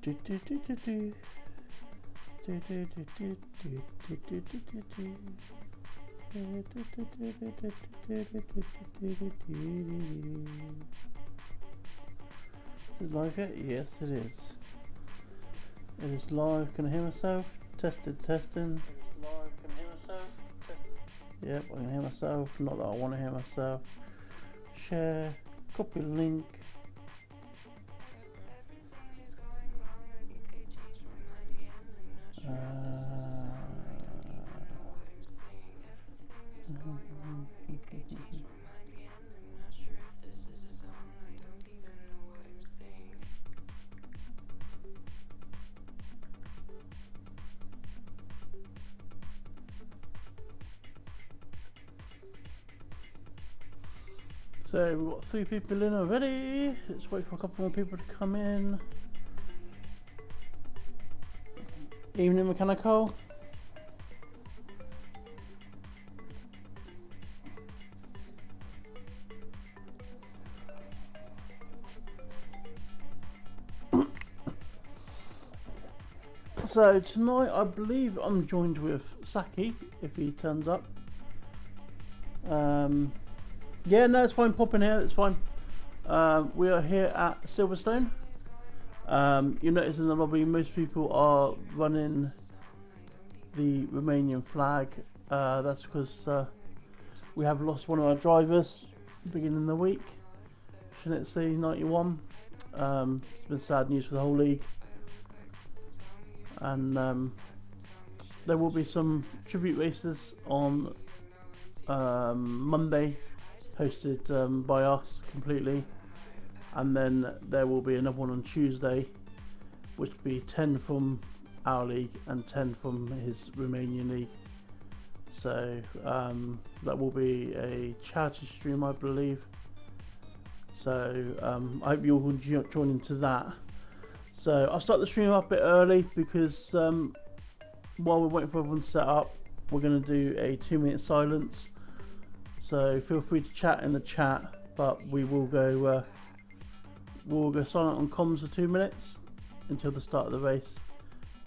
Do, do, do, do, do. Do, do, do, do, do, do, do, do, do, do. Is it like it? Yes, it is. It is live. Can I hear myself? Tested, testing. It is live. Can I hear myself? Yep, I can hear myself. Not that I want to hear myself. Share. Copy link. So we've got 3 people in already. Let's wait for a couple more people to come in. Evening, Mechanical. So tonight I believe I'm joined with Saki if he turns up. Yeah, no, it's fine. Pop in here. It's fine. We are here at Silverstone. You notice in the lobby most people are running the Romanian flag. That's because we have lost one of our drivers beginning of the week. Shinitsi 91. It's been sad news for the whole league. And there will be some tribute races on Monday, hosted by us completely, and then there will be another one on Tuesday, which will be 10 from our league and 10 from his Romanian league. So that will be a charity stream, I believe. So I hope you all join into that. So I'll start the stream up a bit early because while we're waiting for everyone to set up, we're going to do a 2-minute silence. So feel free to chat in the chat, but we will go silent on comms for 2 minutes until the start of the race,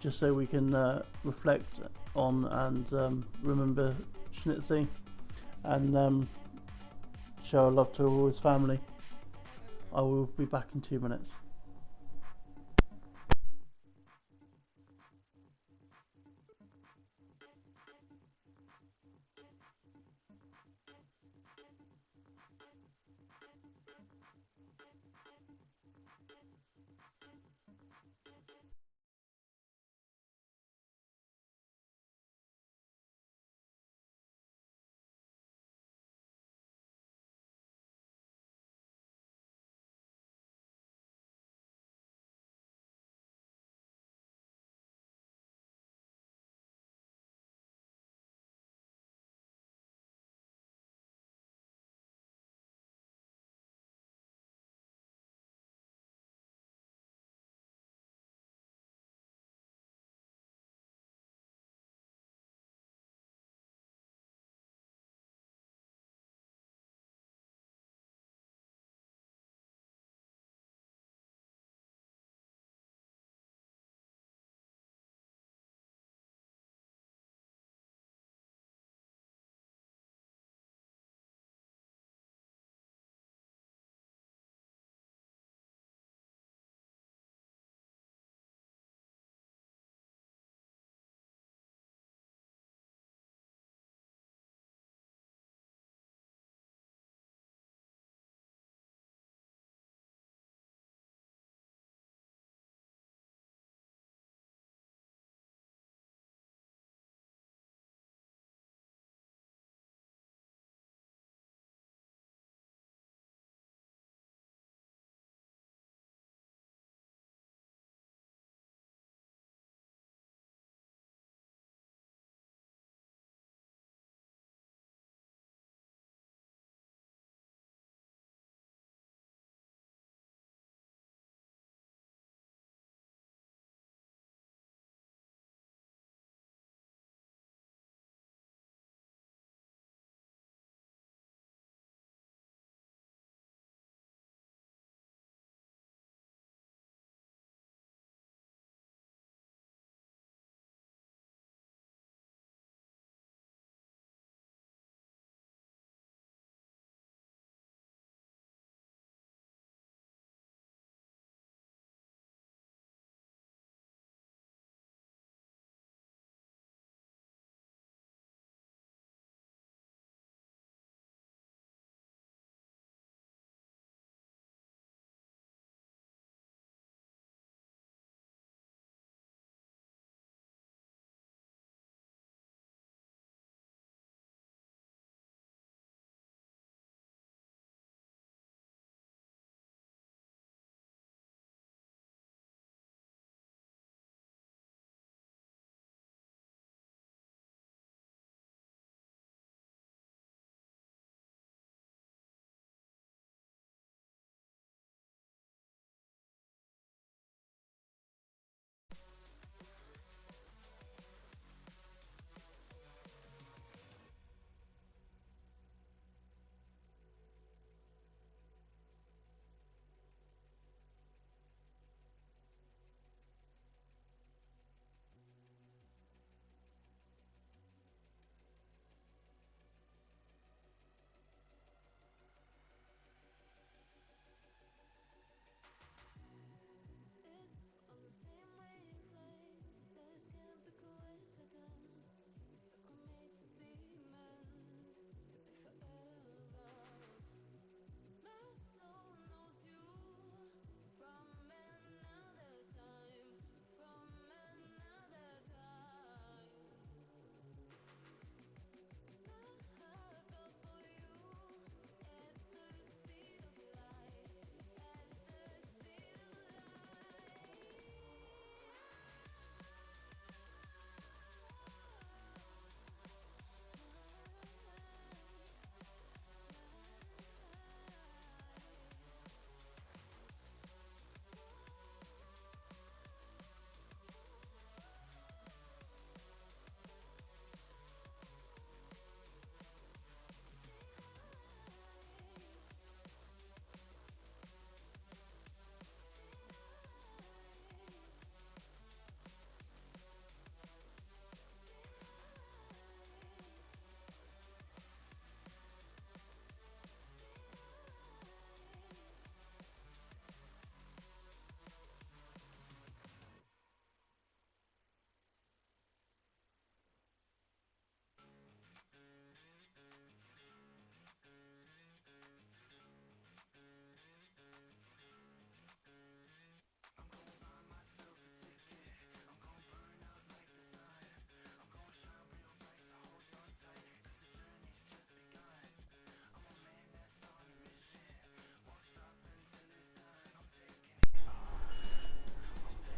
just so we can reflect on and remember Schnitzy and show our love to all his family. I will be back in 2 minutes.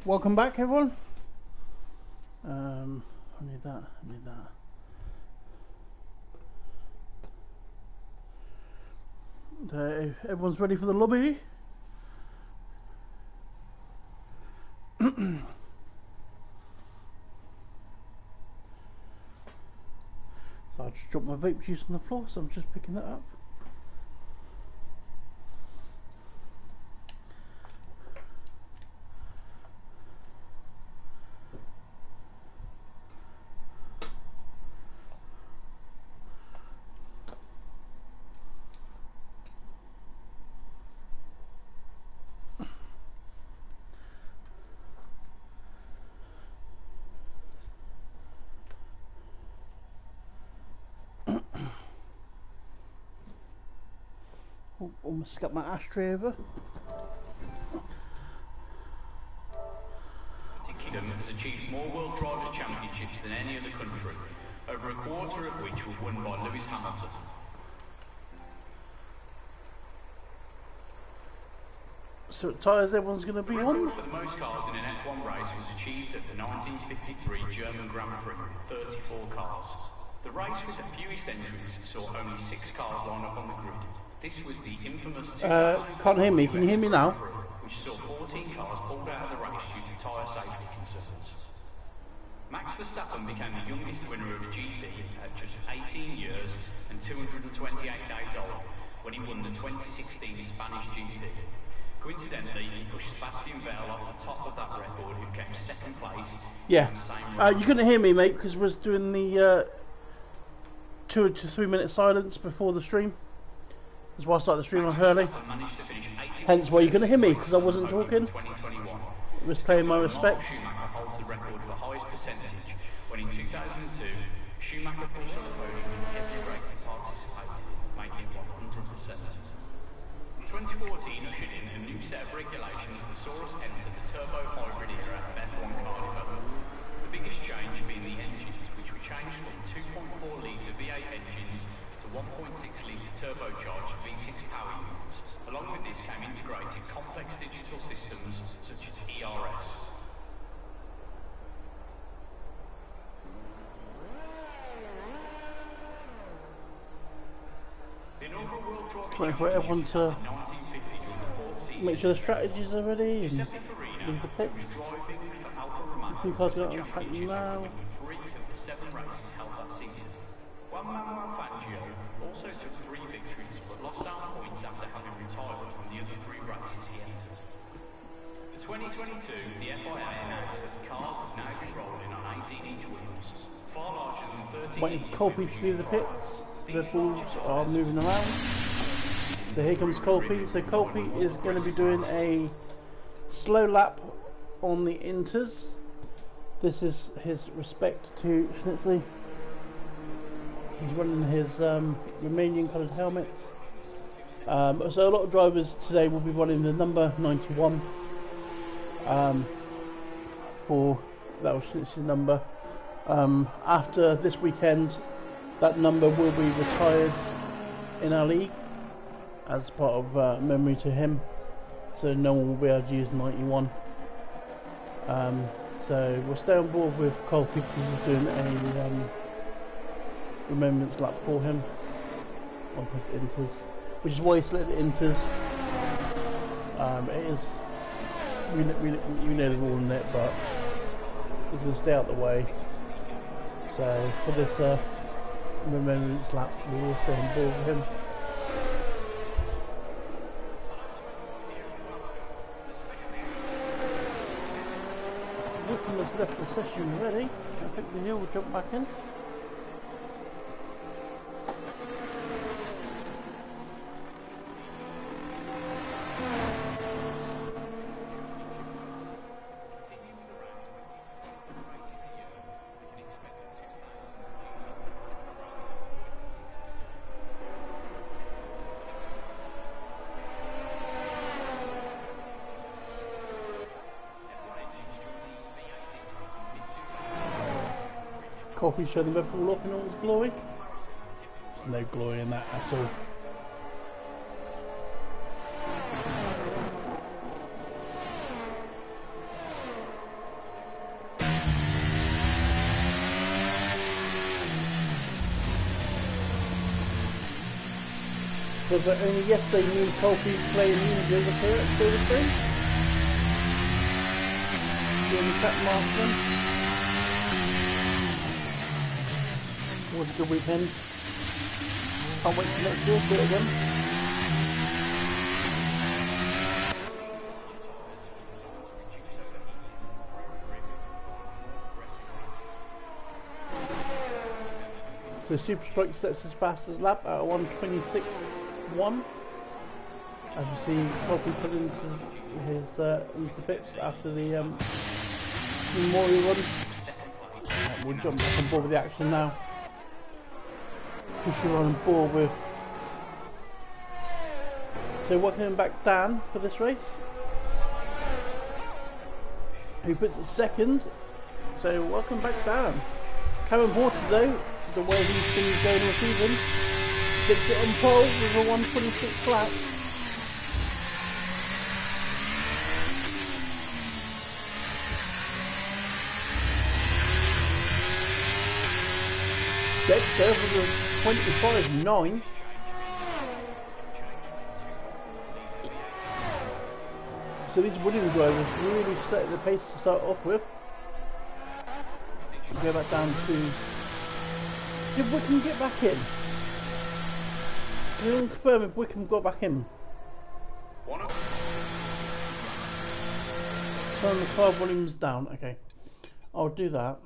Welcome back, everyone. I need that. I need that. Everyone's ready for the lobby. So I just dropped my vape juice on the floor, so I'm just picking that up. Almost got my ashtray over. Kingdom has achieved more World Drivers' Championships than any other country, over a quarter of which were won by Lewis Hamilton. So what tyres everyone's going to be on? For the most cars in an F1 race was achieved at the 1953 German Grand Prix, 34 cars. The race with the fewest entries saw only 6 cars line up on the grid. This was the infamous can't hear me. Can you hear me now? Which saw 14 cars pulled out of the race due to tyre safety concerns. Max Verstappen became the youngest winner of a GP at just 18 years and 228 days old when he won the 2016 Spanish GP. Coincidentally, he pushed Sebastian Vettel off the top of that record, who came second place. Yeah. You couldn't hear me, mate, because I was doing the 2 to 3 minute silence before the stream. That's why I started the stream on early. Hence why you couldn't hear me, because I wasn't talking. I was paying my respects. Schumacher holds the record for highest percentage when in 2002, Schumacher finished on the podium in every race he participated in, making 100%. 2014 ushered in a new set of regulations that saw us enter the turbo hybrid era of F1 car development. The biggest change being the engines, which were changed from 2.4 litre V8 engines to 1.6 litre turbocharged V6 power units. Along with this came integrated complex digital systems such as ERS. Waiting for everyone to make sure the strategies are ready and leave the pits. A few cars going on track now. Manuel Fangio also took 3 victories but lost out points after having retired from the other 3 races he entered. For 2022, the FIA announced that the cars would now be rolling on 18-inch wheels, far larger than 13. Waiting for Colby to leave the pits. The Bulls are moving around. So here comes Colby. So Colby is going to be doing a slow lap on the inters. This is his respect to Schnitzler. He's running his Romanian coloured helmets. So a lot of drivers today will be running the number 91 for that was Schnitzler's number. After this weekend, that number will be retired in our league as part of memory to him. So no one will be able to use 91. So we'll stay on board with Cole because he's doing a remembrance lap for him on his inters, which is why he selected inters. It is, we know the rule in it, but he's going to stay out of the way. So for this remembrance lap, we will stay on board with him. Wickham has left the session already. I think the hill will jump back in. Coffee showing the all off in all its glory. There's no glory in that at all. Because only yesterday me and Colby playing the Indians up here at Silverstone. Doing the track marksman. It was a good weekend. Can't wait for next year to do it again. So Super Strike sets his fastest lap at 1:26.1. As you see, Colby put into the pits after the Memorial run. We'll jump back on board with the action now. Push you on board with. So welcome back Dan for this race. Who puts it second? So welcome back Dan. Cameron Porter though, the way he's been going all season, gets it on pole with a 1:26 flat. Dexter with a 25.9. So these Williams drivers really set the pace to start off with. Go back down to. Did Wickham get back in? Can you confirm if Wickham got back in? Turn the car volumes down. Okay, I'll do that,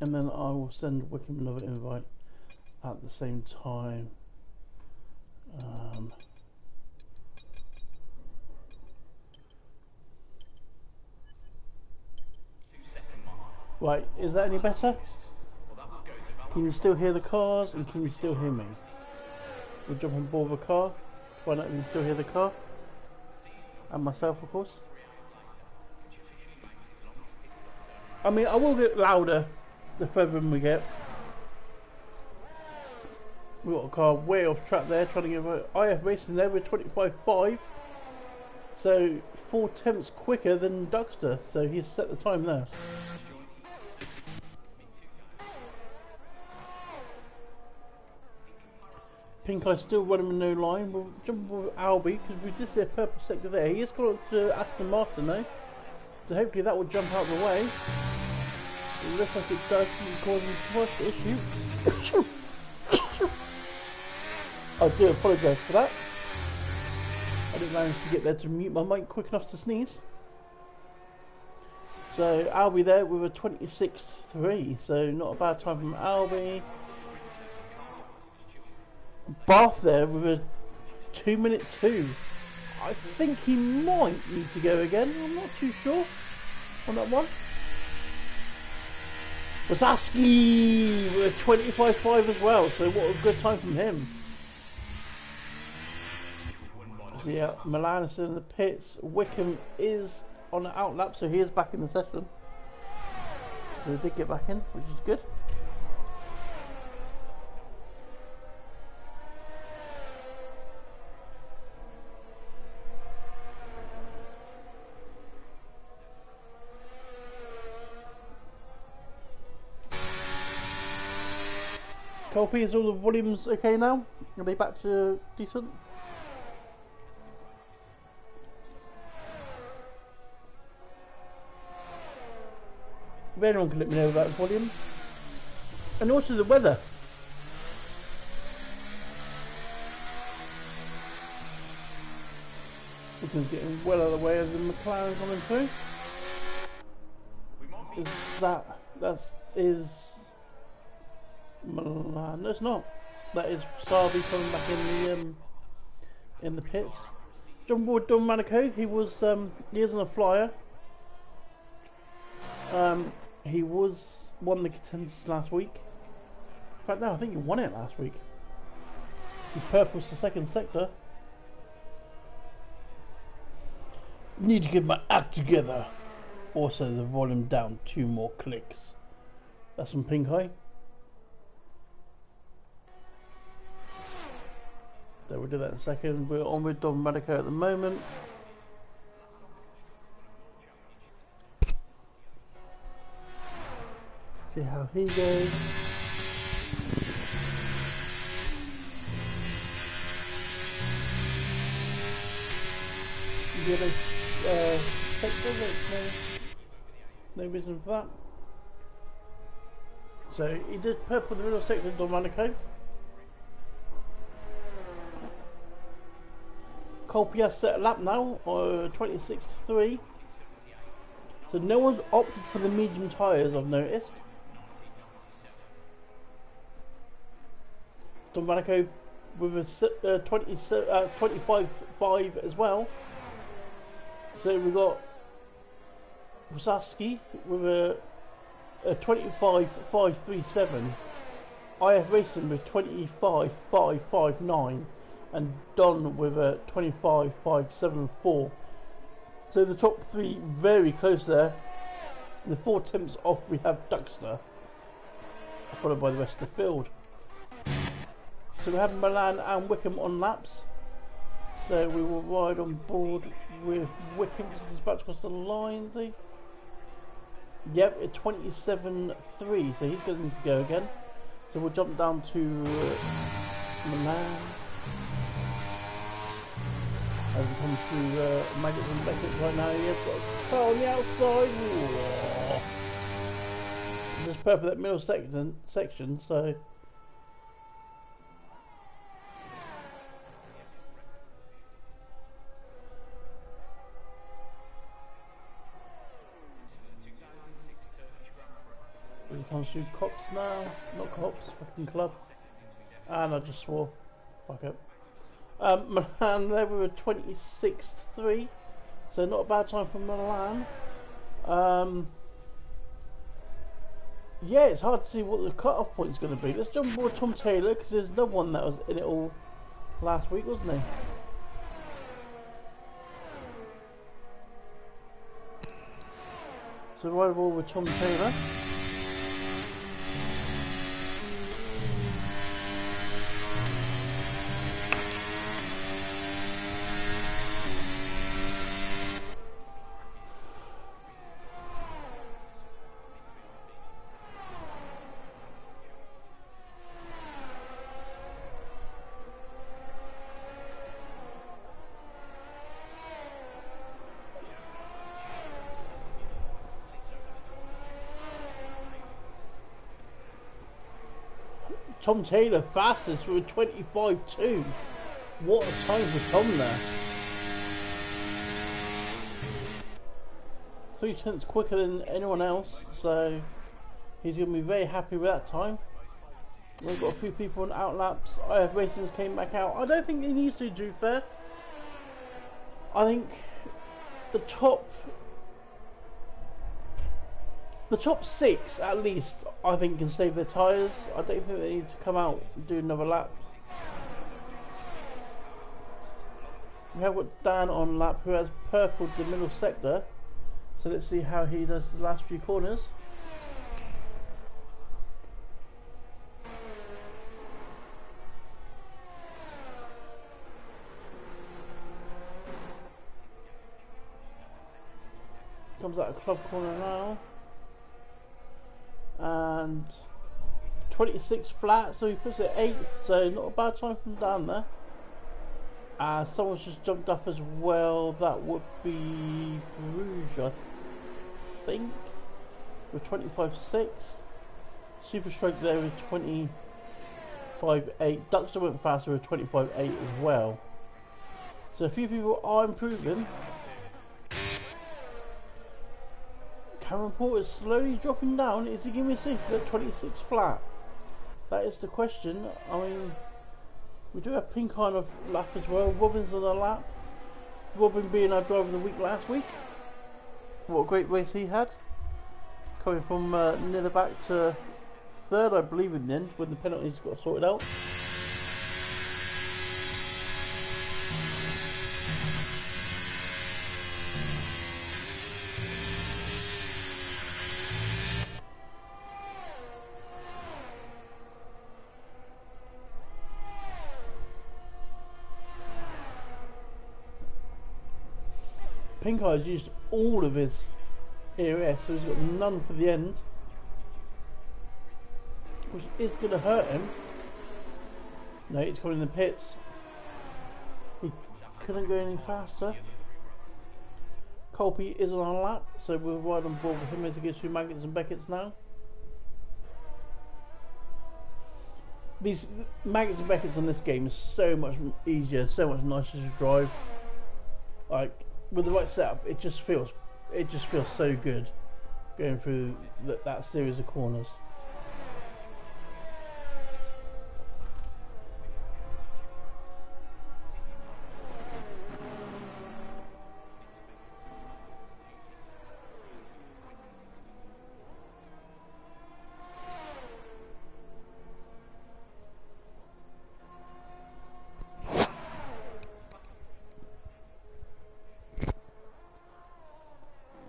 and then I will send Wickham another invite at the same time. Right, is that any better? Can you still hear the cars and can you still hear me? We'll jump on board the car, find out if you can still hear the car. And myself, of course. I mean, I will get louder the further in we get. We've got a car way off track there, trying to get IF Racing there with 25.5. So 4/10 quicker than Duxter, so he's set the time there. Pink Eye still running with no line. We'll jump with Albie because we did see a purple sector there. He has got up to Aston Martin though, so hopefully that will jump out of the way. It looks like it does, causing too much issue. I do apologise for that. I didn't manage to get there to mute my mic quick enough to sneeze. So Albie there with a 26.3, so not a bad time from Albie. Bath there with a 2:02. I think he might need to go again. I'm not too sure on that one. Wasaski with a 25.5 as well. So what a good time from him. So yeah, Milan is in the pits. Wickham is on the outlap, so he is back in the session. So he did get back in, which is good. Colby, is all the volumes okay now? Are they back to decent? If anyone can let me know about the volume. And also the weather. Wickham's getting well out of the way as the McLaren coming through. No, it's not. That is Sabi coming back in the pits. John Boyd Don Manico, he is on a flyer. He won the contenders last week. In fact, no, I think he won it last week. He purples the second sector. Need to get my act together. Also, the volume down 2 more clicks. That's from Pink Eye. So we'll do that in a second. We're on with Don Medico at the moment. See how he goes. yellow sector. There's no reason for that. So he did purple in the middle sector, Domenico. Colby has set a lap now, 26.3. So no one's opted for the medium tyres, I've noticed. Domenico with a 25.5 as well. So we've got Wasaski with a 25.537. IF Racing with 25.559. And Don with a 25.574. So the top three very close there. The 4 tenths off we have Duxter, followed by the rest of the field. So we have Milan and Wickham on laps. So we will ride on board with Wickham, which is about to cross the line, is he? Yep, at 27.3, so he's going to need to go again. So we'll jump down to Milan. As we come through Maggots and Beckett right now, he has got a car on the outside. Whoa. Just purple that middle section, so as he comes through Cops now, not Cops, fucking club. And I just swore. Fuck it. Milan there with a 26.3, so not a bad time for Milan. Yeah, it's hard to see what the cut-off point is going to be. Let's jump aboard Tom Taylor, because there's no one that was in it all last week, wasn't he? So right aboard with Tom Taylor. Tom Taylor fastest with a 25.2. What a time for Tom there. 3 tenths quicker than anyone else, so he's going to be very happy with that time. We've got a few people on outlaps. IF Racing's came back out. I don't think he needs to do fair. I think the top 6 at least, I think, can save their tyres. I don't think they need to come out and do another lap. We have got Dan on lap, who has purpled the middle sector. So let's see how he does the last few corners. Comes out of club corner now. And 26 flat, so he puts it 8th, so not a bad time from down there. Someone's just jumped up as well. That would be Bruges, I think, with 25.6. Super Stroke there with 25.8. Duxter went faster with 25.8 as well. So a few people are improving. Cameron Porter is slowly dropping down. Is he going to be safe at 26 flat? That is the question. I mean, we do have Pink on a lap as well. Robin's on a lap. Robin being our driver of the week last week. What a great race he had. Coming from near the back to 3rd, I believe, in the end, when the penalties got sorted out. Pink Eye's used all of his EOS, so he's got none for the end, which is going to hurt him. No, he's coming in the pits. He couldn't go any faster. Colby is on our lap, so we're right on board with him as he goes through Maggots and Beckett's now. These Maggots and Beckett's on this game is so much easier, so much nicer to drive. Like with the right setup, it just feels so good going through that series of corners.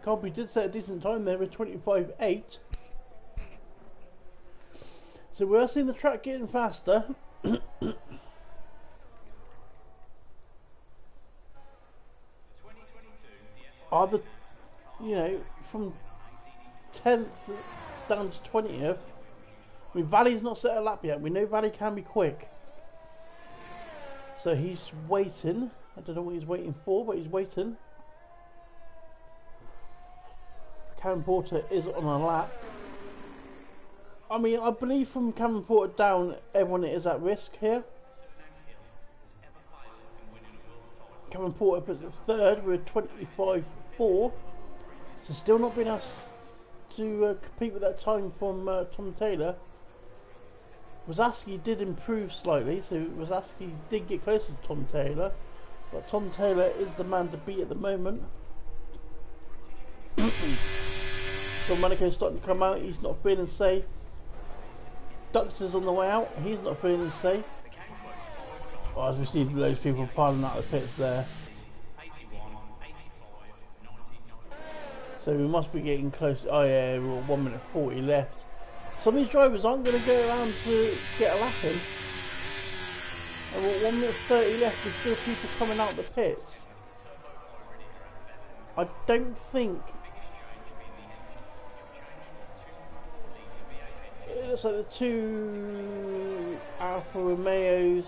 Colby did set a decent time there with 25.8. So we are seeing the track getting faster. Either, you know, from 10th down to 20th. I mean, Valley's not set a lap yet. We know Valley can be quick. So he's waiting. I don't know what he's waiting for, but he's waiting. Cameron Porter is on a lap. I mean, I believe from Cameron Porter down, everyone is at risk here. Cameron Porter puts it third with 25.4. So still not been able to compete with that time from Tom Taylor. Wasaski did improve slightly, so Wasaski did get closer to Tom Taylor. But Tom Taylor is the man to beat at the moment. So Monaco's starting to come out, he's not feeling safe. Duxter's on the way out, he's not feeling safe. Oh, as we see loads of people piling out the pits there. So we must be getting close. Oh yeah, we're 1 minute 40 left. Some of these drivers aren't going to go around to get a lap in. And we're 1 minute 30 left, there's still people coming out the pits. I don't think... It looks like the two Alfa Romeos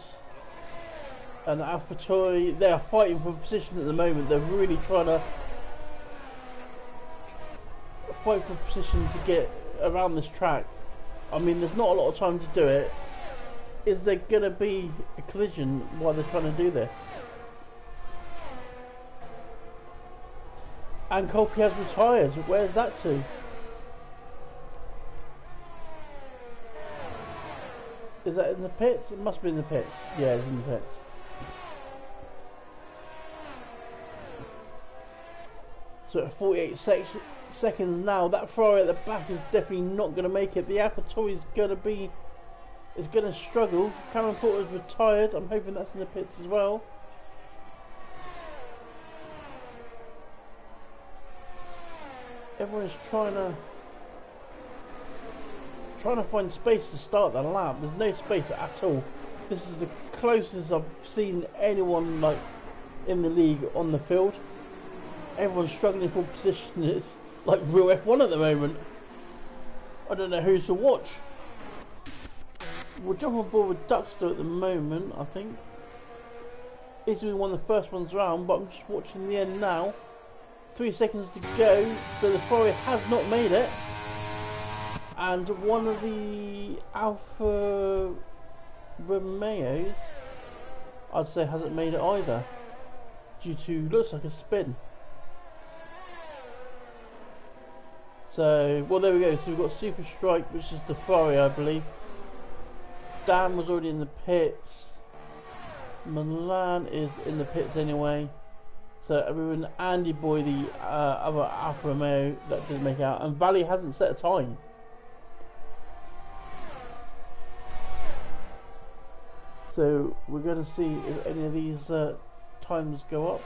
and the Alfa Tauri, they are fighting for position at the moment. They're really trying to fight for position to get around this track. I mean, there's not a lot of time to do it. Is there going to be a collision while they're trying to do this? And Colby has retired. Where's that to? Is that in the pits? It must be in the pits. Yeah, it's in the pits. So at 48 seconds now, that Ferrari at the back is definitely not going to make it. The Alfa Tauri is going to struggle. Cameron Porter's retired. I'm hoping that's in the pits as well. Everyone's trying to find space to start that lap. There's no space at all. This is the closest I've seen anyone like in the league on the field. Everyone's struggling for position. It's like real F1 at the moment. I don't know who's to watch. We'll jump on board with Duxter at the moment, I think. He's been one of the first ones around, but I'm just watching the end now. 3 seconds to go, so the Ferrari has not made it. And one of the Alfa Romeos, I'd say, hasn't made it either, due to, looks like a spin. So, well, there we go. So we've got Super Strike, which is the Ferrari, I believe. Dan was already in the pits. Milan is in the pits anyway. So everyone, Andy Boy, the other Alfa Romeo that didn't make out, and Valley hasn't set a time. So we're going to see if any of these times go up.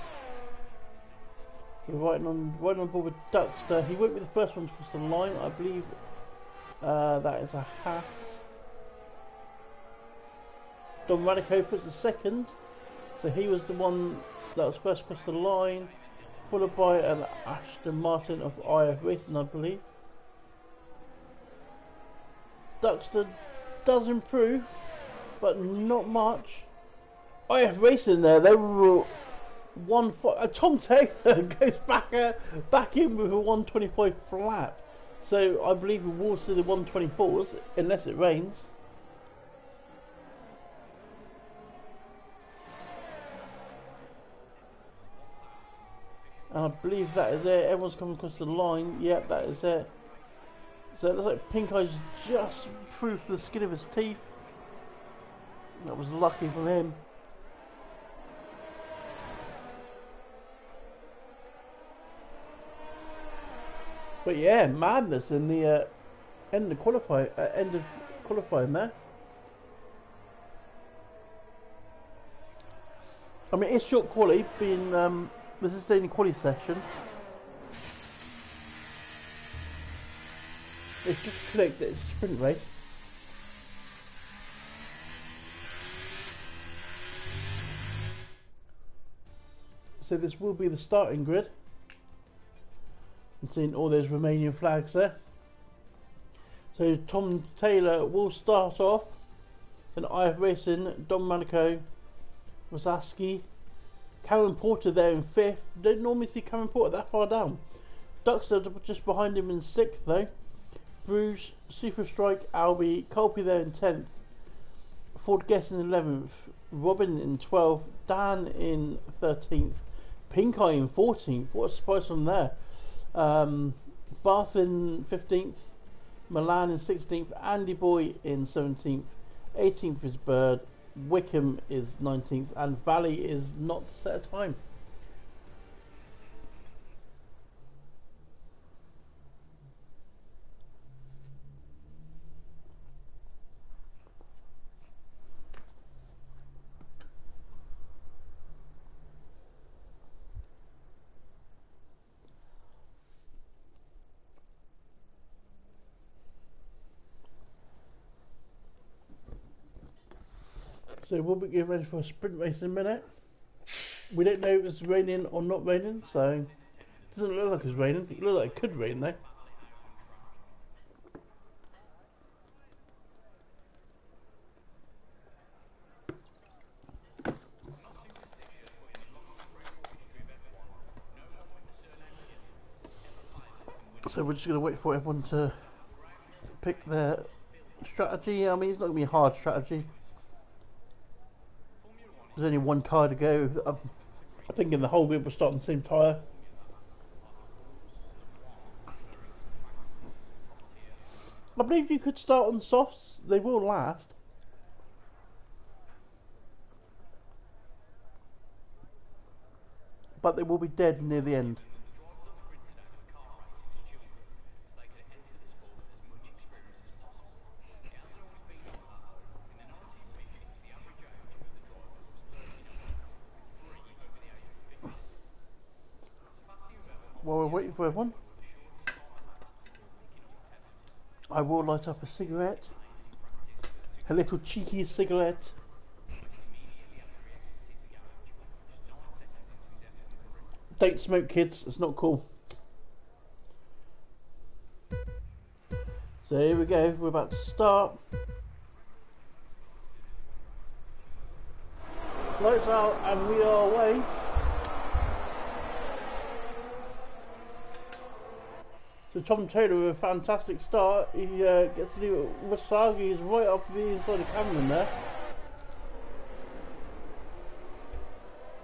We're right on board with Duxter. He won't be the first one to cross the line, I believe. That is a Haas. Don Radico puts the second, so he was the one that was first across the line, followed by an Aston Martin of IF Racing, I believe. Duxter does improve, but not much. IF Racing there, they were Tom Taylor goes back in with a 125 flat. So I believe we will see the 124s unless it rains. And I believe that is it. Everyone's coming across the line. Yep, that is it. So it looks like Pink Eye's just through for the skin of his teeth. That was lucky for him. But yeah, madness in the end of qualifying there. I mean, it's short quali, being this is the only quali session. It's just clicked that it's a sprint race. So this will be the starting grid. And seeing all those Romanian flags there. So Tom Taylor will start off. Then IF Racing, Don Manico, Wasaski, Cameron Porter there in 5th. Don't normally see Cameron Porter that far down. Duxter just behind him in 6th though. Bruges, Super Strike, Albie, Colby there in 10th. Ford Guest in 11th. Robin in 12th. Dan in 13th. Pink Eye in 14th. What a surprise from there. Bath in 15th. Milan in 16th. Andy Boy in 17th. 18th is Bird. Wickham is 19th. And Valley is not set a time. So we'll be getting ready for a sprint race in a minute. We don't know if it's raining or not raining, so it doesn't look like it's raining. It looks like it could rain though. So we're just going to wait for everyone to pick their strategy. I mean, it's not going to be a hard strategy. There's only one tyre to go. I'm thinking the whole group will start on the same tyre. I believe you could start on softs. They will last. But they will be dead near the end. While we're waiting for everyone, I will light up a cigarette. A little cheeky cigarette. Don't smoke, kids, it's not cool. So here we go, we're about to start. Lights out and we are away. So Tom Taylor with a fantastic start. He gets to do it. Wasagi is right up the inside of Cameron there.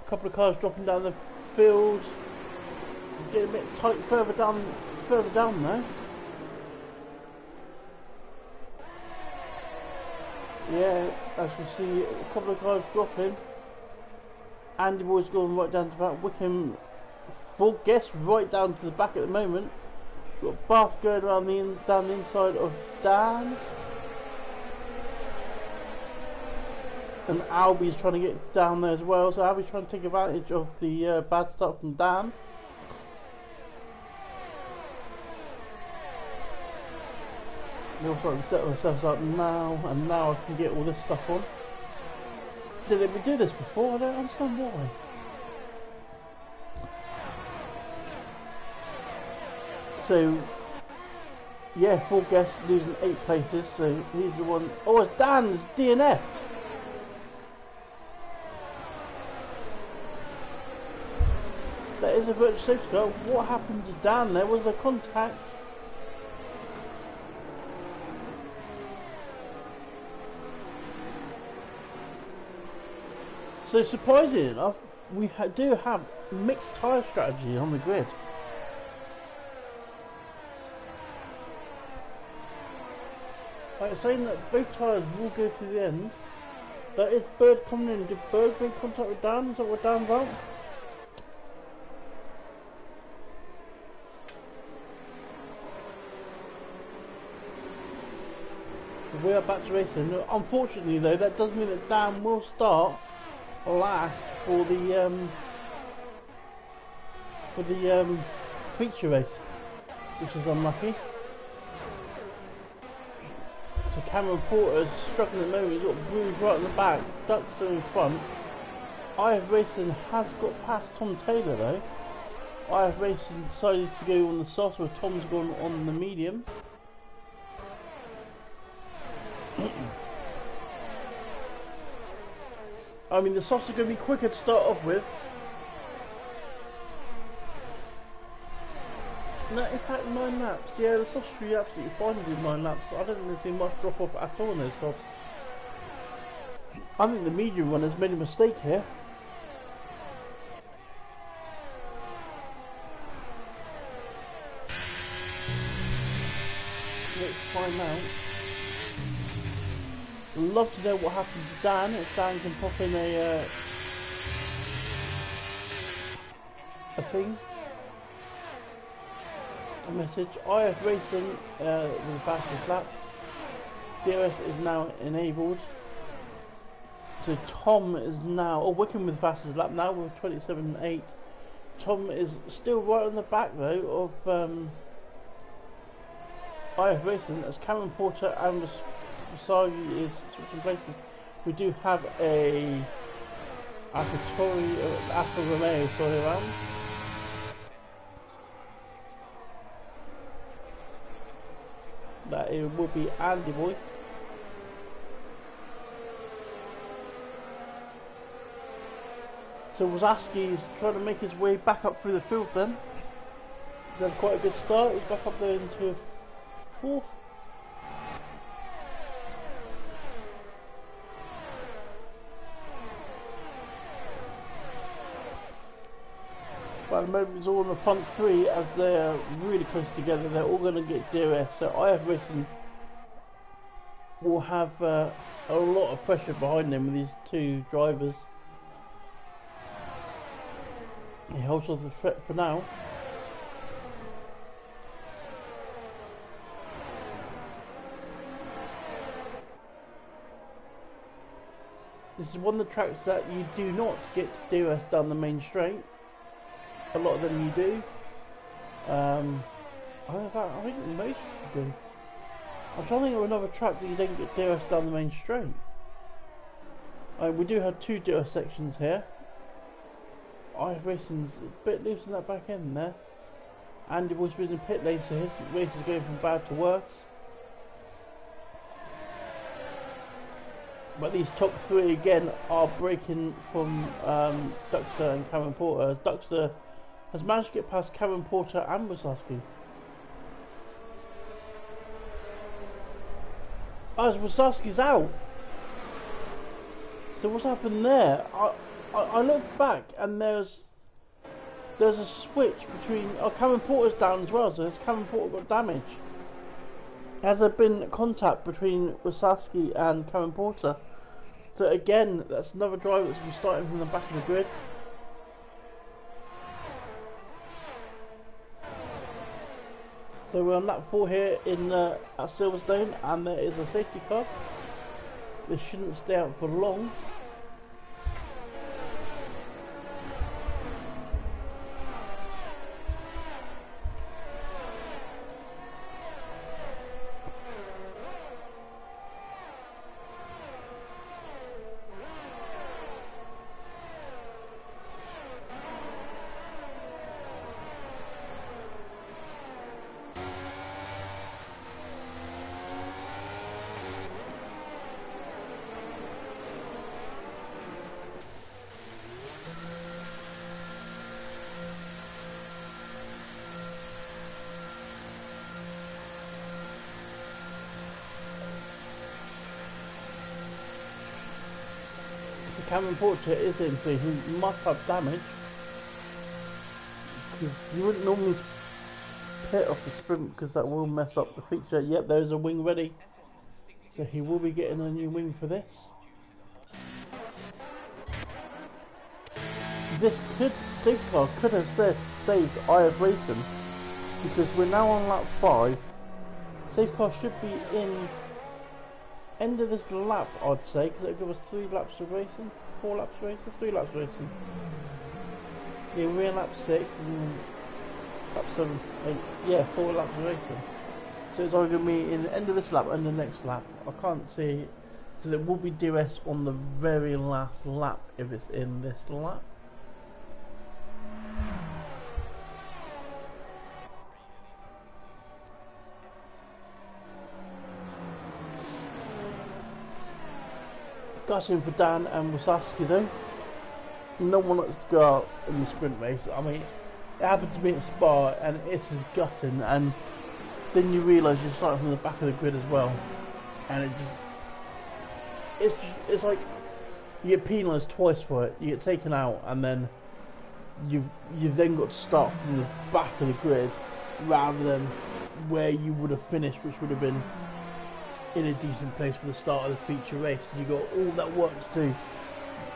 A couple of cars dropping down the field. Getting a bit tight further down there. Yeah, as we see a couple of cars dropping. Andy Boy's going right down to about Wickham. Full guess right down to the back at the moment. Got Bath going around down the inside of Dan. And Albie's trying to get down there as well. So Albie's trying to take advantage of the bad start from Dan. We're all trying to set ourselves up now, and now I can get all this stuff on. Did we do this before? I don't understand why. So, yeah, full guest losing 8 places, so he's the one. Oh, it's Dan's DNF. there's a virtual safety car. What happened to Dan there? Was there contact? So surprisingly enough, we do have mixed tyre strategy on the grid. Like saying that both tyres will go to the end. That is Bird coming in. Did Bird make contact with Dan? Is that what Dan's out? We are back to racing. Unfortunately though, that does mean that Dan will start last for the feature race, which is unlucky. So Cameron Porter's struggling at the moment. He's got bruised right in the back, Duckster in front. IF Racing has got past Tom Taylor though. IF Racing decided to go on the soft, where Tom's gone on the medium. I mean, the softs are going to be quicker to start off with. No, in fact, 9 laps. Yeah, the softs should be absolutely fine with 9 laps. I don't think there's been much drop off at all in those softs. I think the medium one has made a mistake here. Let's find out. Love to know what happened to Dan. If Dan can pop in a thing, a message. IF Racing with the fastest lap. DRS is now enabled. So Tom is now, Wickham with the fastest lap now with 27.8. Tom is still right on the back though of IF Racing, as Cameron Porter and Wasagi is switching places. We do have a Alfa Romeo around. That it will be Andy Boy. So Wasaski is trying to make his way back up through the field then. He's had quite a good start. He's back up there into 4th. But at the moment it's all in the front 3 as they're really close together. They're all going to get DRS. So IF Racing will have a lot of pressure behind them with these 2 drivers. He holds off the threat for now. This is one of the tracks that you do not get DRS down the main straight. A lot of them you do. I think most do. I'm trying to think of another track that you don't get DRS down the main straight. We do have 2 DRS sections here. IF Racing's a bit loose in that back end there. Andy Boy's been in pit lane, so his race is going from bad to worse. But these top 3 again are breaking from Duckster and Cameron Porter. Duckster has managed to get past Cameron Porter and Wasaski. As Wasaski's out. So what's happened there? I look back and there's a switch between Cameron Porter's down as well, so has Cameron Porter got damage? Has there been contact between Wasaski and Cameron Porter? So again, that's another driver that's been starting from the back of the grid. So we're on lap 4 here in at Silverstone, and there is a safety car. This shouldn't stay out for long. Cameron Porter is in, so he must have damage. Because you wouldn't normally pit off the sprint because that will mess up the feature. Yep, there's a wing ready. So he will be getting a new wing for this. This could, safety car could have saved IF Racing because we're now on lap 5. Safety car should be in end of this lap, I'd say, because it'll give us 3 laps of racing, 4 laps of racing, 3 laps of racing. Yeah, we're in lap 6 and lap 7, 8, yeah, 4 laps of racing. So it's either going to be in the end of this lap and the next lap. I can't see, so there will be DRS on the very last lap if it's in this lap. Gutting for Dan and Wasowski though. No one wants to go out in the sprint race. I mean, it happened to me at Spa and it's as gutting, and then you realise you're starting from the back of the grid as well, and it's like you get penalised twice for it. You get taken out and then you've then got to start from the back of the grid rather than where you would have finished, which would have been in a decent place for the start of the feature race. You got all that work to do.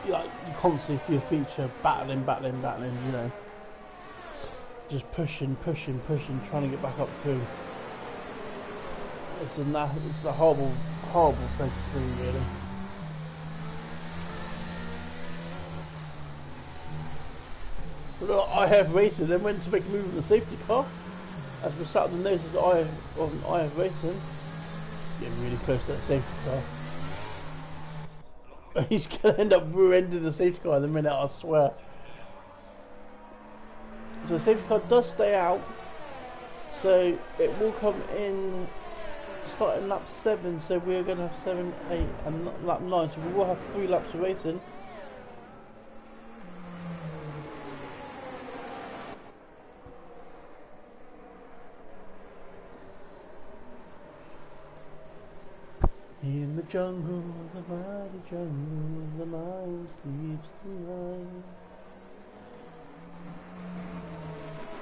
You constantly for your feature, battling, you know, just pushing, trying to get back up through. It's a horrible place to be, really. Look, I have racing, then went to make a move in the safety car as we sat on the noses of I have racing. Getting really close to that safety car. He's going to end up rear-ending the safety car in a minute, I swear. So the safety car does stay out. So it will come in starting lap 7. So we're going to have 7, 8 and lap 9. So we will have 3 laps of racing. In the jungle, the mighty jungle, the lion sleeps tonight.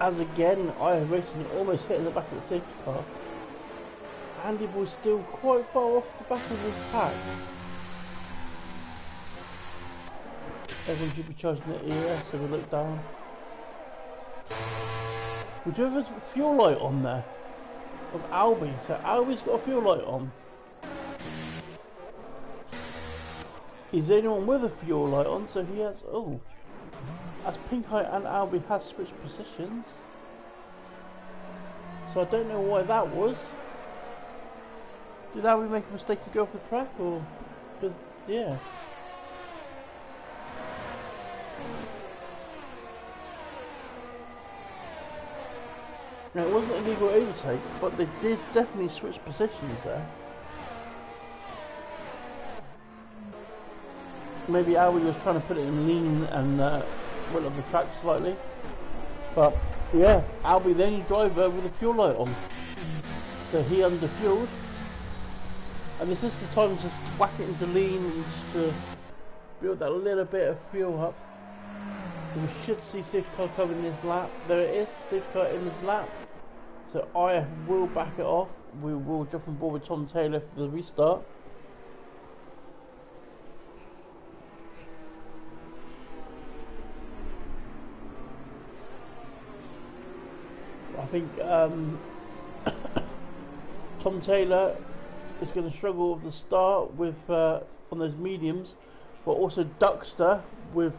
As again, I have racing almost hitting the back of the safety car. Andy Boy's still quite far off the back of his pack. Everyone should be charging the ES, so we look down. Would you have a fuel light on there? Of Albie, so Albie's got a fuel light on. Is anyone with a fuel light on? So he has. Oh, as Pinkeye and Albie has switched positions. So I don't know why that was. Did Albie make a mistake and go off the track, or because yeah. Now it wasn't a legal overtake, but they did definitely switch positions there. Maybe Albie was trying to put it in lean and went off the track slightly. But yeah, Albie the only driver with a fuel light on. So he underfueled. And this is the time to just whack it into lean and just to build that little bit of fuel up. So we should see safety car coming in this lap. There it is, safety car in this lap. So IF will back it off. We will jump on board with Tom Taylor for the restart. I think Tom Taylor is going to struggle with the start with on those mediums, but also Duckster with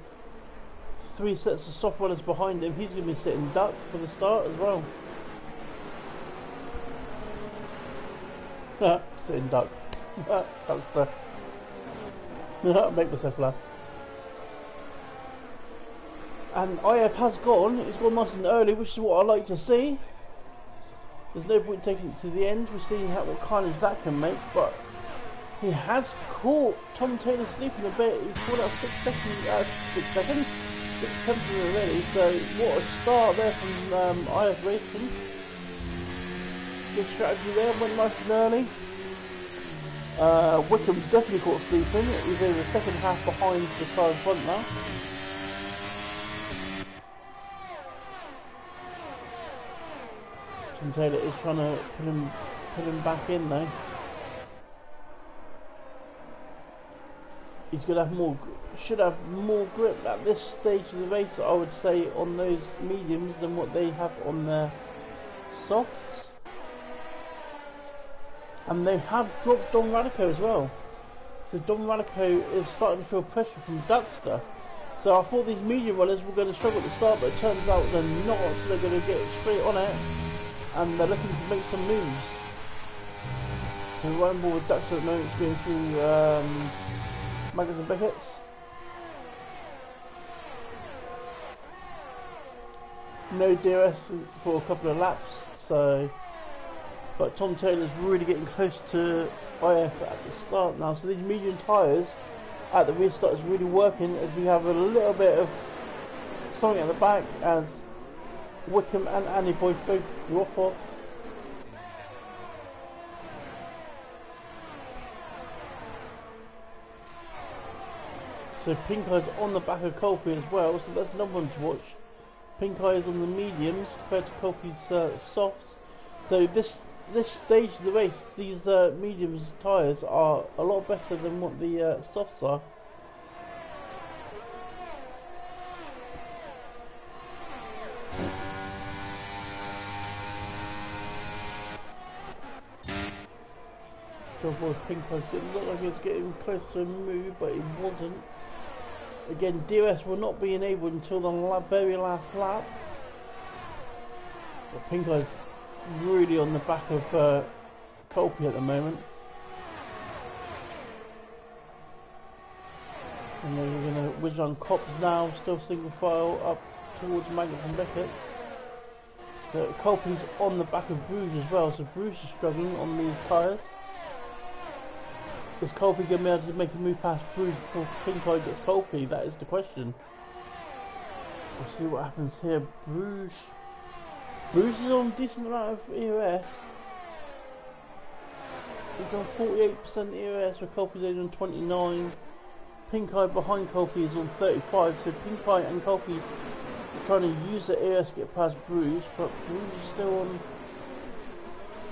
3 sets of soft runners behind him. He's going to be sitting duck for the start as well. Sitting duck. Duckster. Make myself laugh. And IF has gone, it's gone nice and early, which is what I like to see. There's no point taking it to the end, we're seeing what carnage that can make, but he has caught Tom Taylor sleeping a bit. He's caught out 6 seconds, 6 tenths already, so what a start there from IF Racing. Good strategy there, went nice and early. Wickham's definitely caught sleeping. He's in the second half behind the car in front now. Tom Taylor is trying to put him back in though. He's gonna have should have more grip at this stage of the race, I would say, on those mediums than what they have on their softs. And they have dropped Don Radico as well. So Don Radico is starting to feel pressure from Duxter. So I thought these medium runners were going to struggle at the start, but it turns out they're not. So they're going to get straight on it, and they're looking to make some moves. So running ball with Duxter at the moment is going through Maggers and Beckett's. No DRS for a couple of laps, so. But Tom Taylor's really getting close to IF at the start now. So these medium tyres at the restart is really working, as we have a little bit of something at the back as Wickham and Andy Boyd both drop off. So Pink Eye's on the back of Colby as well, so that's another one to watch. Pink Eye is on the mediums compared to Colby's softs. So this stage of the race, these mediums tyres are a lot better than what the softs are. So for Pink Eye, it looked like he was getting close to a move, but he wasn't. Again, DRS will not be enabled until the very last lap. But Pink Eye's really on the back of Colby at the moment. And then we're going to whiz on Cops now, still single file up towards Magnus and Beckett. So Colby's on the back of Bruges as well, so Bruges is struggling on these tyres. Is Colby going to be able to make a move past Bruges before Pink Eye gets Colby? That is the question. We'll see what happens here. Bruges is on a decent amount of EOS. He's on 48% EOS, where Colby's only on 29. Pink Eye behind Colby is on 35, so Pink Eye and Colby are trying to use the EOS to get past Bruges, but Bruges is still on.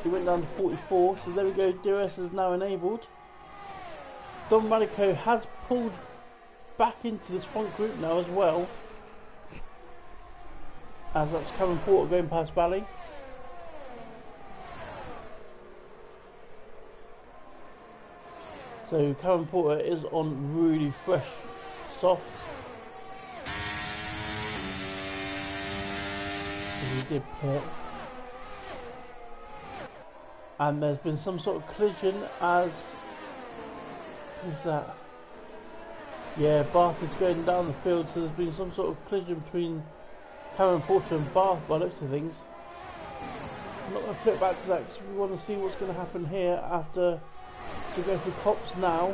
He went down to 44, so there we go. DRS is now enabled. Don Radico has pulled back into this front group now as well, as that's Kevin Porter going past Bally. So Kevin Porter is on really fresh softs. He did pit. And there's been some sort of collision as... Who's that? Yeah, Bath is going down the field, so there's been some sort of collision between Cameron Porter and Bath by the looks of things. I'm not going to flip back to that because we want to see what's going to happen here after we go through Cops now,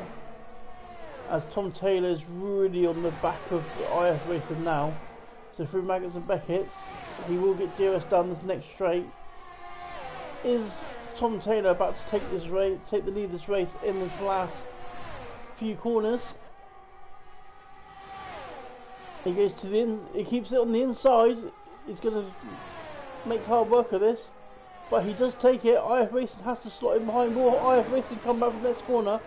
as Tom Taylor is really on the back of the IF racer now. So through Maggotts and Beckett's, he will get DRS down this next straight. Is Tom Taylor about to take this race, take the lead of this race in this last few corners? He goes to the he keeps it on the inside. He's going to make hard work of this, but he does take it. IF Racing has to slot in behind. Will IF Racing come back from the next corner?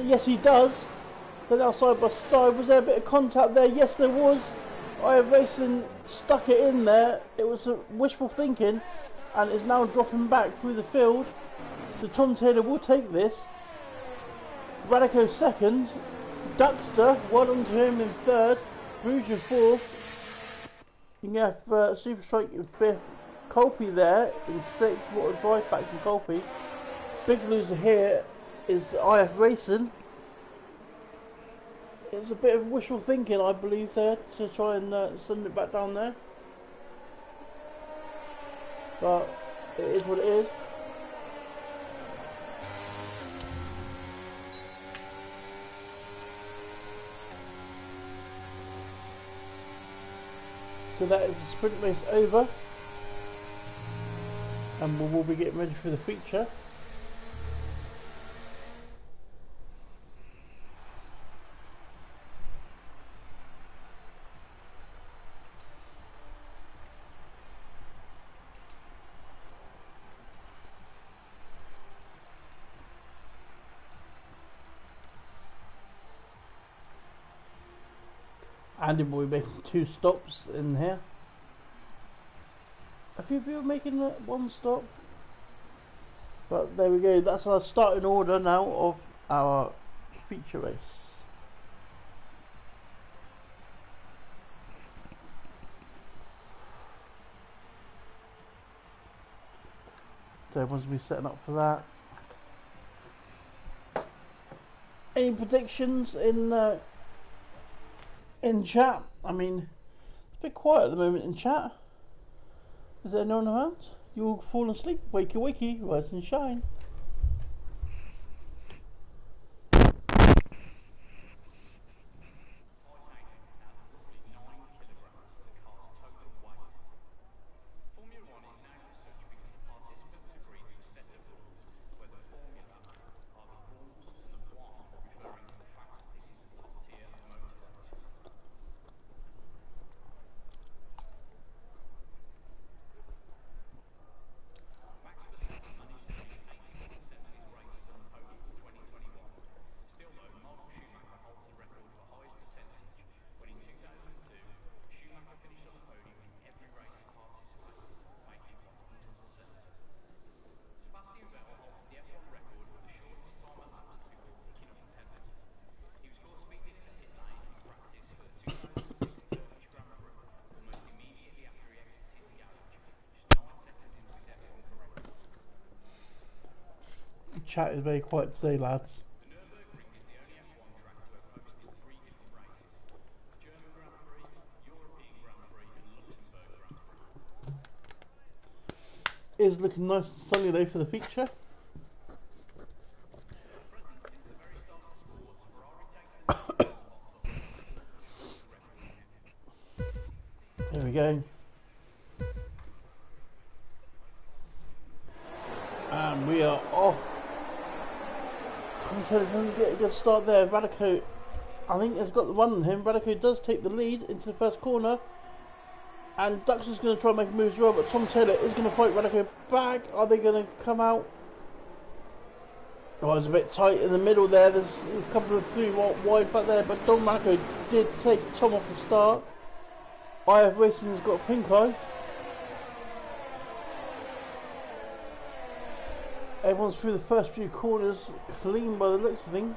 Yes, he does. Then outside by side, was there a bit of contact there? Yes, there was. IF Racing stuck it in there. It was wishful thinking, and is now dropping back through the field. So Tom Taylor will take this. Radico second. Duxter, well done to him in third. Bruges in fourth. You can have Super Strike in fifth. Colby there in sixth. What a drive back from Colby. Big loser here is IF Racing. It's a bit of wishful thinking, I believe, there to try and send it back down there. But it is what it is. So that is the sprint race over, and we'll be getting ready for the feature. Andy Boy making 2 stops in here. A few people making 1 stop. But there we go, that's our starting order now of our feature race. So everyone's going to be setting up for that. Any predictions in chat? I mean, it's a bit quiet at the moment in chat. Is there anyone around? You all fallen asleep? Wakey wakey, rise and shine. Chat is very quiet today, lads. It is looking nice and sunny though for the feature. There we go. And we are off. Tom Taylor doesn't get a good start there. Radico, I think, has got the run on him. Radico does take the lead into the first corner. And Dux is going to try and make a move as well, but Tom Taylor is going to fight Radico back. Are they going to come out? Oh, it's a bit tight in the middle there. There's a couple of 3 wide back there, but Don Radico did take Tom off the start. IF Racing's got a pink eye. Everyone's through the first few corners clean by the looks of things.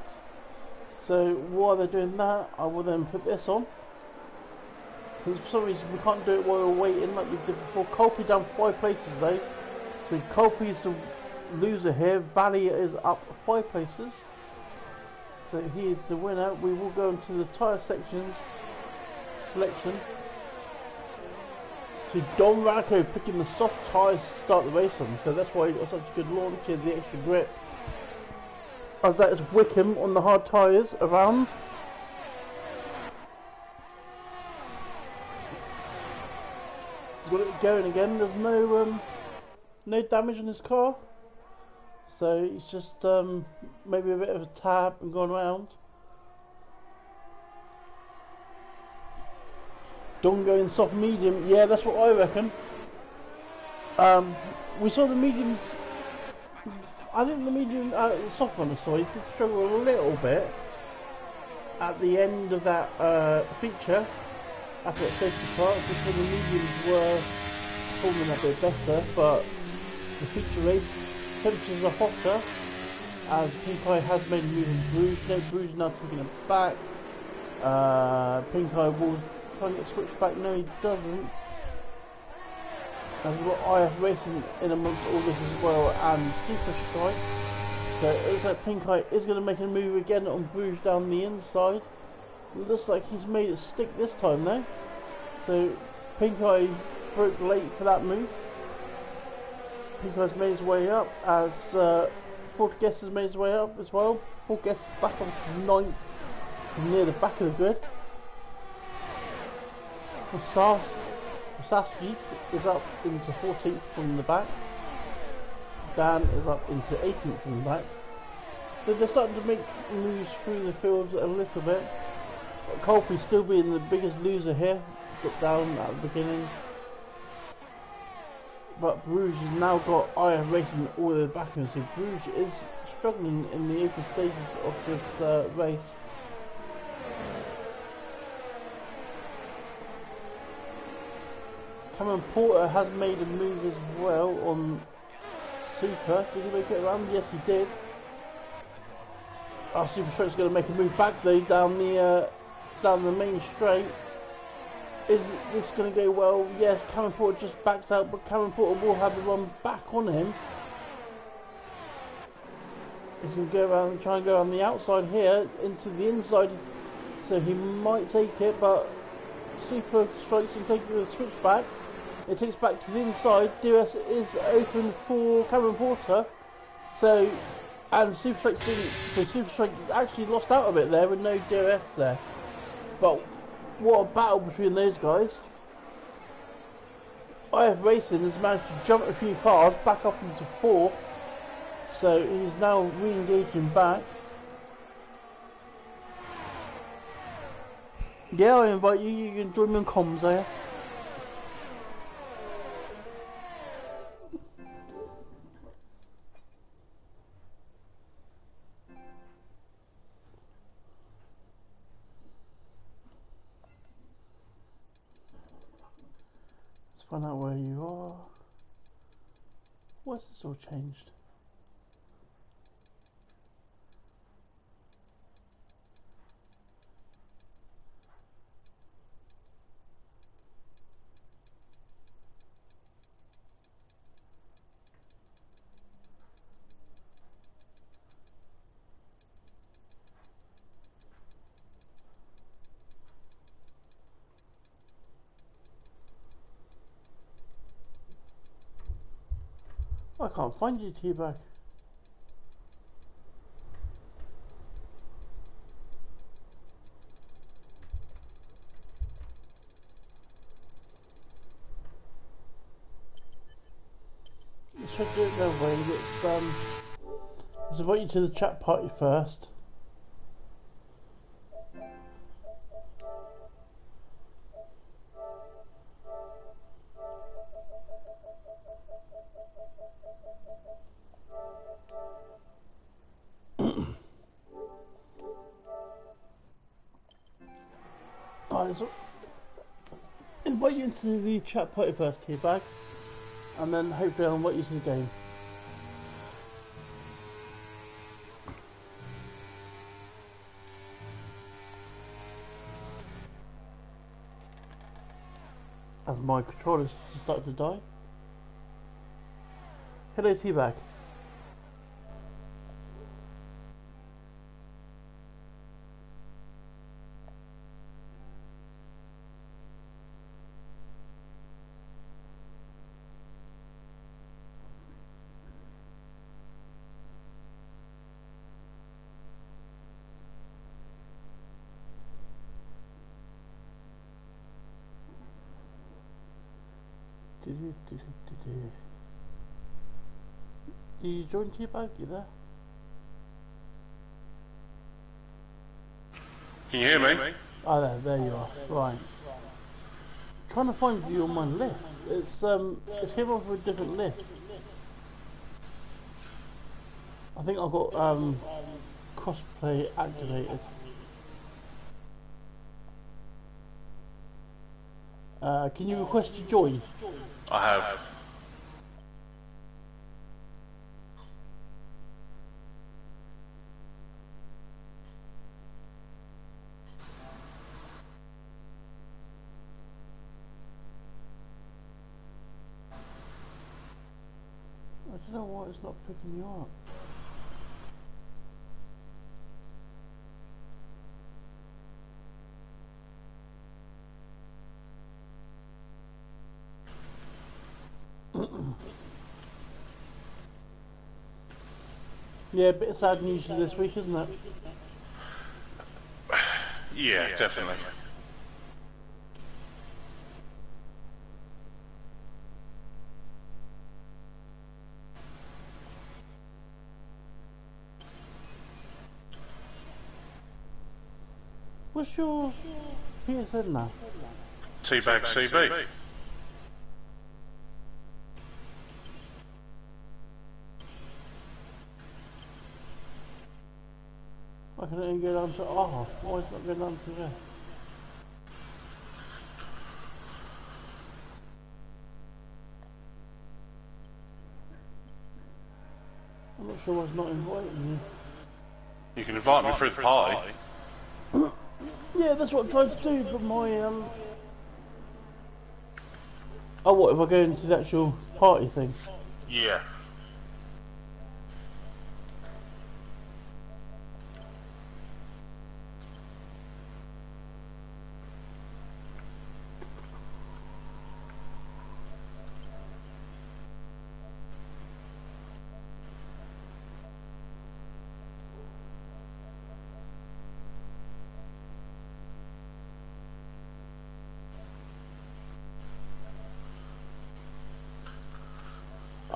So while they're doing that, I will then put this on. Since for some reason we can't do it while we're waiting like we did before. Colby down 5 places though. So Colby is the loser here. Valley is up 5 places. So he is the winner. We will go into the tyre section selection. So Don Radico picking the soft tyres to start the race on, so that's why he got such a good launch here, the extra grip. As that is Wickham on the hard tyres around. Got it going again. There's no damage on his car, so it's just maybe a bit of a tab and gone round. Don't go in soft medium. Yeah, that's what I reckon. We saw the mediums. I think the medium, soft runner, sorry, did struggle a little bit at the end of that feature after that safety part, because the mediums were performing a bit better. But the feature race, temperatures are hotter, as Pink Eye has made a move in Bruges. No, Bruges now taking it back. Pink Eye will try and get switched back. No, he doesn't. And we've got IF Racing in amongst all this as well, and Super Strike. So it looks like Pink Eye is going to make a move again on Bruges down the inside. It looks like he's made it stick this time though. So Pink Eye broke late for that move. Pink Eye's made his way up, as Ford Guest has made his way up as well. Ford Guest is back on 9th from near the back of the grid. Saski is up into 14th from the back. Dan is up into 18th from the back. So they're starting to make moves through the fields a little bit. Colby still being the biggest loser here. Got down at the beginning. But Bruges has now got IF Racing all the way back, and so Bruges is struggling in the open stages of this race. Cameron Porter has made a move as well on Super. Did he make it around? Yes, he did. Our Super Straight's going to make a move back though down the main straight. Is this going to go well? Yes, Cameron Porter just backs out, but Cameron Porter will have the run back on him. He's going to go around and try and go on the outside here into the inside, so he might take it, but Super strikes and takes the switch back. It takes back to the inside. DRS is open for Cameron Porter, so and Super Strike didn't. So Super Strike actually lost out a bit there with no DRS there. But what a battle between those guys! IF Racing has managed to jump a few cars back up into 4. So he's now re-engaging back. Yeah, I invite you. You can join me on comms there. Let's find out where you are. What's this all changed? I can't find you, T-Bag. Should do it their way. Let's invite you to the chat party first. Let's invite you into the chat party first, T-Bag, and then hopefully I'll invite you to the game. As my controller's started to die. Hello, T-Bag. Did you join T-Bag? You there? Can you hear me? Oh, there you are. Right. Trying to find you on my list. It's came off with a different list. I think I've got cosplay activated. Can you request to join? I have. I don't know why it's not picking you up. Yeah, a bit of sad news this week, isn't it? Yeah, definitely. What's your PSN now? T-Bag CB. I can only go down to R. Why is it not going down to there? sure why it's not inviting you. You can invite me through the party. Yeah, that's what I tried to do, but my oh, what if I go into the actual party thing? Yeah.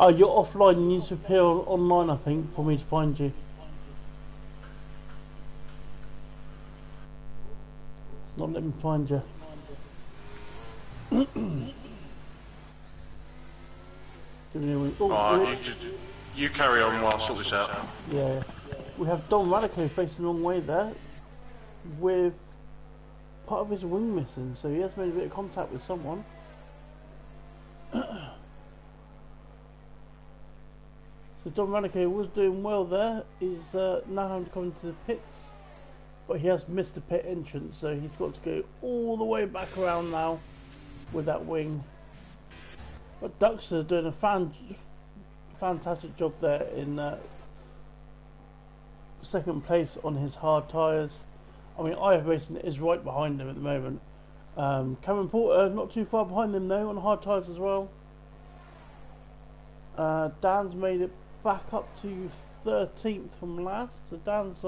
Oh, you're offline. You need to appear online, I think, for me to find you. It's not letting me find you. Give me a wink. Oh, Alright, you carry on while I sort this out. yeah. We have Don Radico facing the wrong way there, with part of his wing missing, so he has made a bit of contact with someone. So Don Radico was doing well there. He's now having to come into the pits, but he has missed the pit entrance, so he's got to go all the way back around now with that wing. But Duxter's doing a fantastic job there in second place on his hard tyres. I mean, IF Racing is right behind him at the moment. Cameron Porter not too far behind them though on hard tyres as well. Dan's made it back up to 13th from last, so Dan's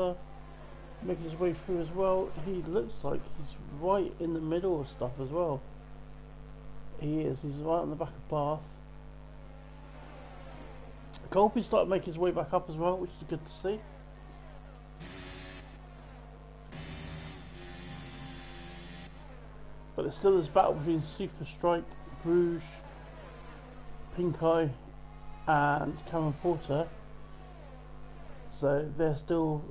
making his way through as well. He looks like he's right in the middle of stuff as well. He is, he's right on the back of Bath. Colby's started making his way back up as well, which is good to see. But there's still this battle between Super Strike, Bruges, Pink Eye and Cameron Porter. So they're still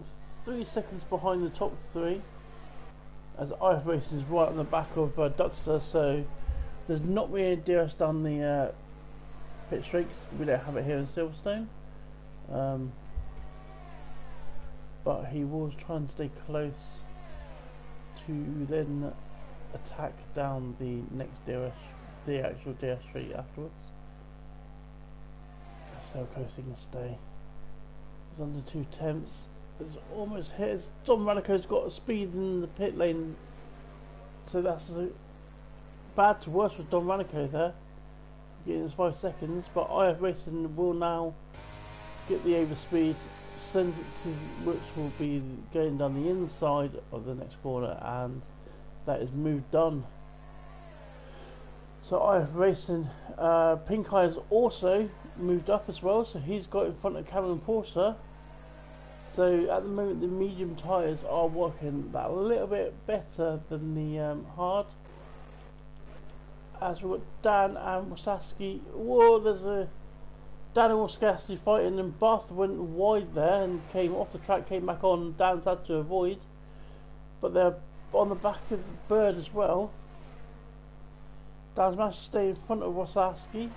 3 seconds behind the top three, as IF Racing is right on the back of Duxter, so there's not really a DRS down the pit straight. We don't have it here in Silverstone, but he was trying to stay close to then attack down the next DRS, the actual DRS straight afterwards. That's how close he can stay. He's under 2 tenths. It's almost hit. Don Radico's got a speed in the pit lane, so that's bad to worse for Don Radico there. Getting his 5 seconds, but IF Racing will now get the overspeed, send it to which will be going down the inside of the next corner, and that is move done. So IF Racing, Pink Eye has also moved up as well, so he's got in front of Cameron Porter. So at the moment the medium tyres are working that a little bit better than the hard. As we've got Dan and Wasaski. Whoa, there's a Dan and Wasaski fighting, and Bath went wide there and came off the track, came back on. Dan's had to avoid, but they're on the back of the Bird as well. Dan's managed to stay in front of Wasaski.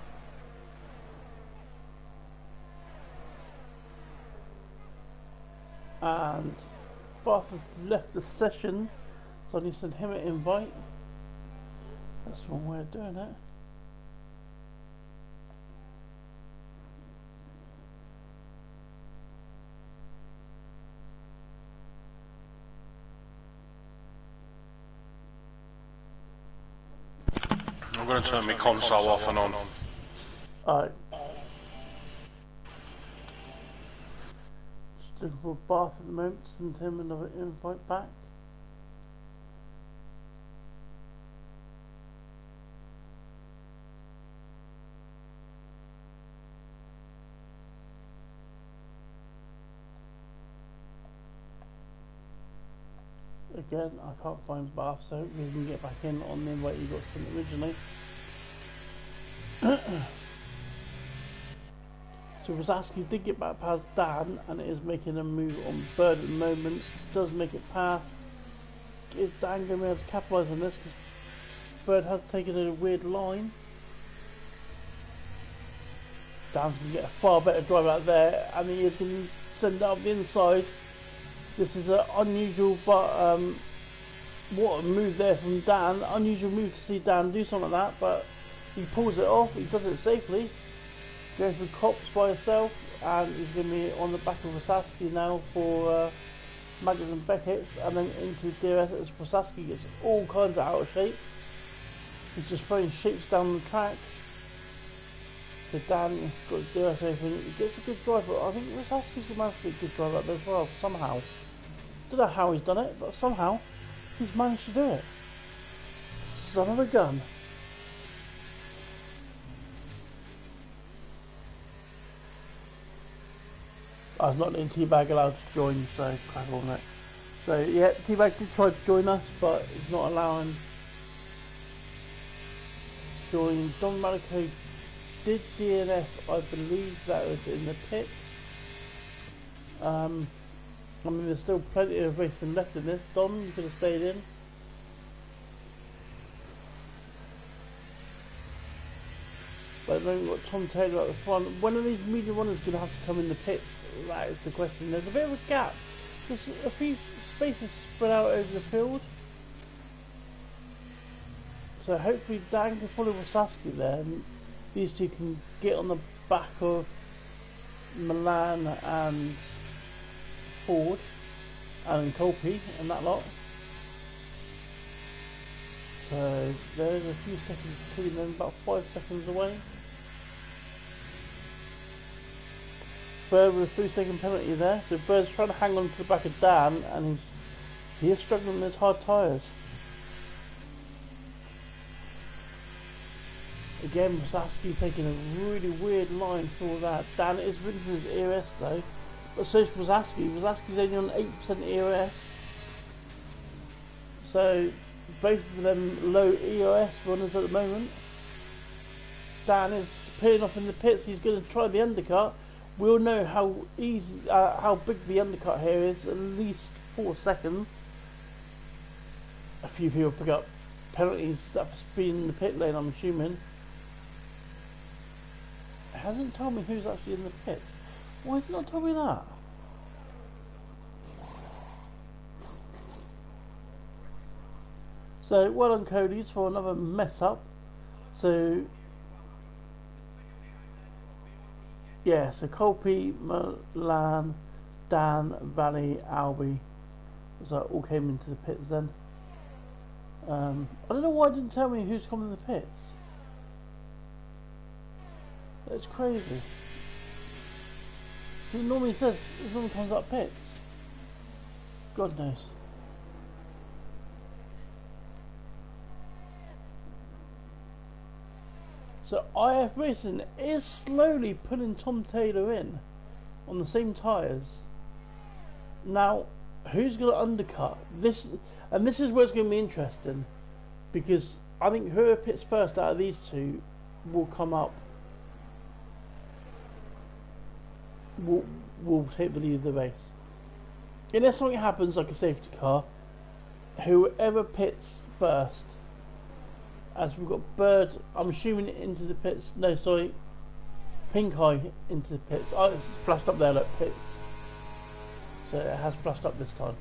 And Bath has left the session, so I need to send him an invite. That's one way of doing it. I'm going to turn my console off and on. Alright. Just looking for Bath at the moment, send him another invite back. Again, I can't find Bath, so hopefully we can get back in on the invite you got sent originally. So Wasaski did get back past Dan, and it is making a move on Bird at the moment. Does make it past. Is Dan going to be able to capitalise on this? Because Bird has taken a weird line. Dan's going to get a far better drive out there, and he is going to send it up the inside. This is an unusual, but what a move there from Dan. Unusual move to see Dan do something like that, but he pulls it off. He does it safely. Goes for Cops by herself, and he's going to be on the back of Wasaski now for Magnus and Beckett's, and then into DRS as Wasaski gets all kinds of out of shape. He's just throwing shapes down the track. So Dan has got his DRS open. He gets a good drive, but I think Wasaski's managed to get a good drive up there as well, somehow. Don't know how he's done it, but somehow he's managed to do it. Son of a gun. I was not letting T-Bag allowed to join, so crack on it. So yeah, T-Bag did try to join us, but he's not allowing join. Don Malico did DNF, I believe that was in the pits. I mean, there's still plenty of racing left in this. Don, you could have stayed in. But then we've got Tom Taylor at the front. When are these medium runners going to have to come in the pits? That is the question. There's a bit of a gap. There's a few spaces spread out over the field. So hopefully Dan can follow Wasaski there, and these two can get on the back of Milan and Ford and Colby and that lot. So there's a few seconds between them, about 5 seconds away. Bird with a 3-second penalty there. So Bird's trying to hang on to the back of Dan, and he is struggling with his hard tyres. Again, Wasaski taking a really weird line for all that. Dan is rinsing his ERS though, but so is Wasaski. Wasaski's only on 8% ERS. So both of them low ERS runners at the moment. Dan is peeling off in the pits. He's going to try the undercut. We'll know how easy, how big the undercut here is. At least 4 seconds. A few people pick up penalties for speed in the pit lane, I'm assuming. It hasn't told me who's actually in the pits. Why has it not told me that? So well done Cody's for another mess up. So yeah, so Colby, Milan, Dan, Valley, Albie, so all came into the pits then. I don't know why it didn't tell me who's coming in the pits. That's crazy. It normally says, it normally comes up pits. God knows. So IF Racing is slowly putting Tom Taylor in on the same tyres. Now, who's going to undercut this? And this is where it's going to be interesting, because I think whoever pits first out of these two will come up. Will take the lead of the race. Unless something happens like a safety car, whoever pits first. As we've got Bird, I'm assuming into the pits. No, sorry, Pink Eye into the pits. Oh, it's flashed up there, look, pits. So it has flashed up this time.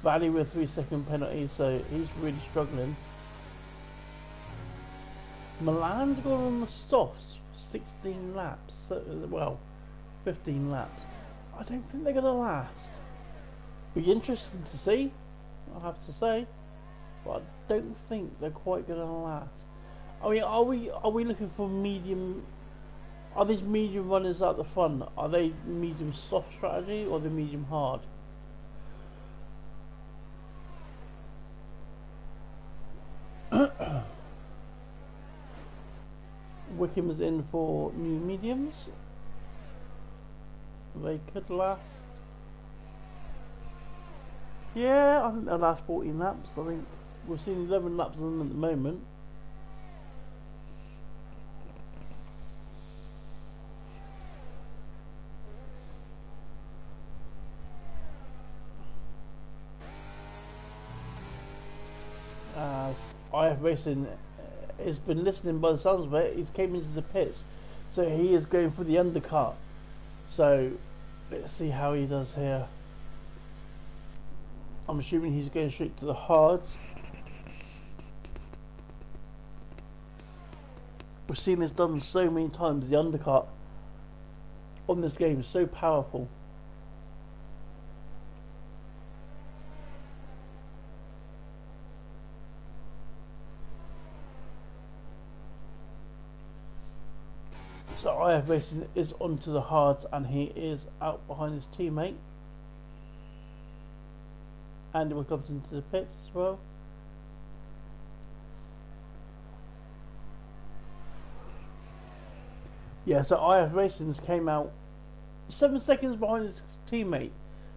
Valley with 3-second penalty, so he's really struggling. Milan's gone on the softs for 16 laps. So, well, 15 laps. I don't think they're going to last. Be interesting to see, I have to say, but I don't think they're quite going to last. I mean, are we looking for medium? Are these medium runners at the front? Are they medium soft strategy or the medium hard? Wickham is in for new mediums. They could last. Yeah, I think they'll last 14 laps. I think we're seeing 11 laps on them at the moment. As IF IF Racing has been listening by the sounds of it. He's came into the pits, so he is going for the undercut. So let's see how he does here. I'm assuming he's going straight to the hards. We've seen this done so many times. The undercut on this game is so powerful. So IF Racing is onto the hards and he is out behind his teammate. Andy will come into the pits as well. Yeah, so IF Racing came out 7 seconds behind his teammate.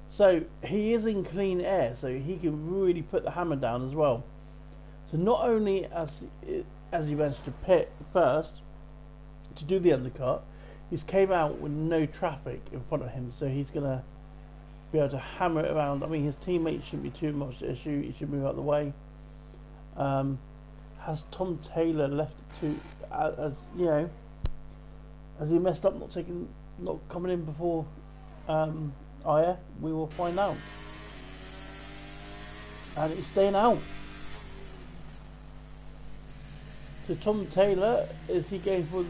So he is in clean air, so he can really put the hammer down as well. So not only as he managed to pit first to do the undercut, he's came out with no traffic in front of him, so he's gonna be able to hammer it around. I mean, his teammate shouldn't be too much issue. He should move out of the way. Has Tom Taylor left to, as you know, has he messed up not coming in before IF? We will find out. And it's staying out. So Tom Taylor, is he going for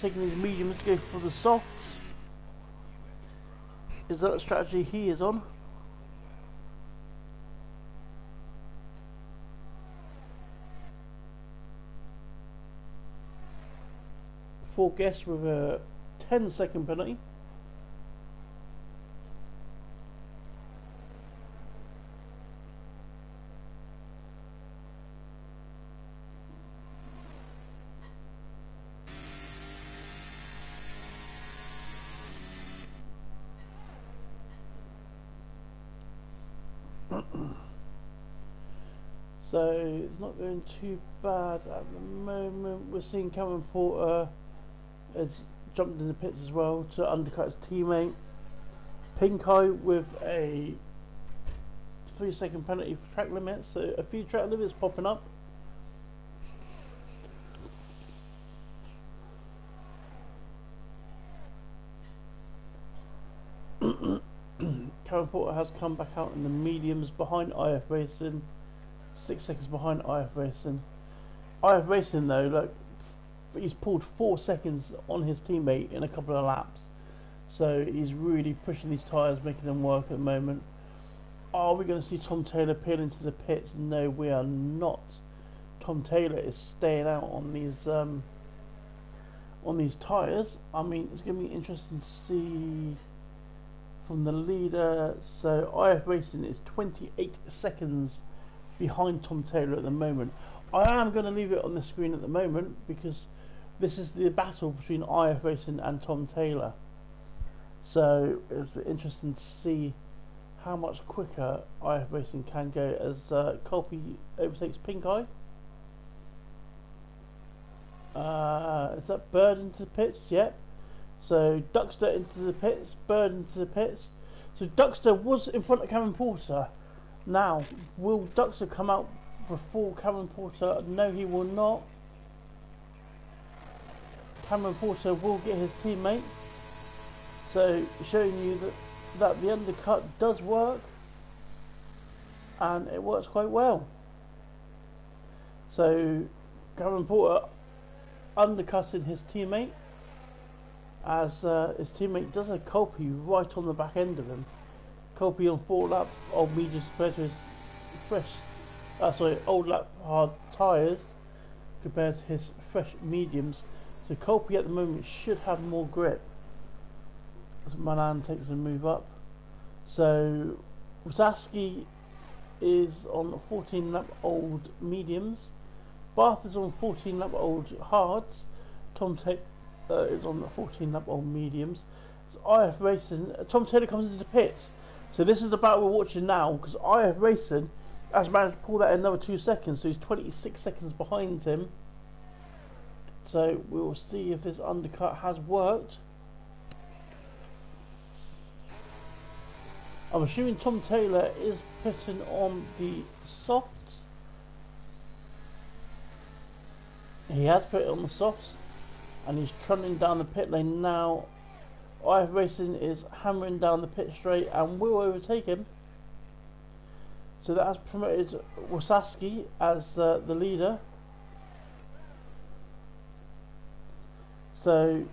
taking his mediums to go for the softs? Is that the strategy he is on? Four guests with a 10-second penalty. So it's not going too bad at the moment. We're seeing Cameron Porter has jumped in the pits as well to undercut his teammate. Pink Eye with a 3-second penalty for track limits. So a few track limits popping up. Cameron Porter has come back out in the mediums behind IF Racing. 6 seconds behind IF Racing. IF Racing though, look, he's pulled 4 seconds on his teammate in a couple of laps. So he's really pushing these tyres, making them work at the moment. Are we going to see Tom Taylor peel into the pits? No, we are not. Tom Taylor is staying out on these tyres. I mean, it's going to be interesting to see from the leader. So IF Racing is 28 seconds behind Tom Taylor at the moment. I am going to leave it on the screen at the moment because this is the battle between IF Racing and Tom Taylor. So it's interesting to see how much quicker IF Racing can go as Colby overtakes Pink Eye. Is that Bird into the pits? Yep. So Duckster into the pits, Bird into the pits. So Duckster was in front of Cameron Porter. Now, will Duckster come out before Cameron Porter? No, he will not. Cameron Porter will get his teammate. So, showing you that the undercut does work. And it works quite well. So, Cameron Porter undercutting his teammate. As his teammate does a Colby right on the back end of him. Colby on 4 lap old mediums compared to his old lap hard tyres compared to his fresh mediums. So Colby at the moment should have more grip as Milan takes a move up. So Zaski is on 14 lap old mediums. Bath is on 14 lap old hards. Tom Taylor is on 14 lap old mediums. So IF Racing, Tom Taylor comes into the pits. So this is the battle we're watching now because IF Racing has managed to pull that in another 2 seconds, so he's 26 seconds behind him. So we will see if this undercut has worked. I'm assuming Tom Taylor is putting on the softs. He has put it on the softs, and he's trundling down the pit lane now. IF Racing is hammering down the pit straight and will overtake him. So that has promoted Wasaski as the leader. So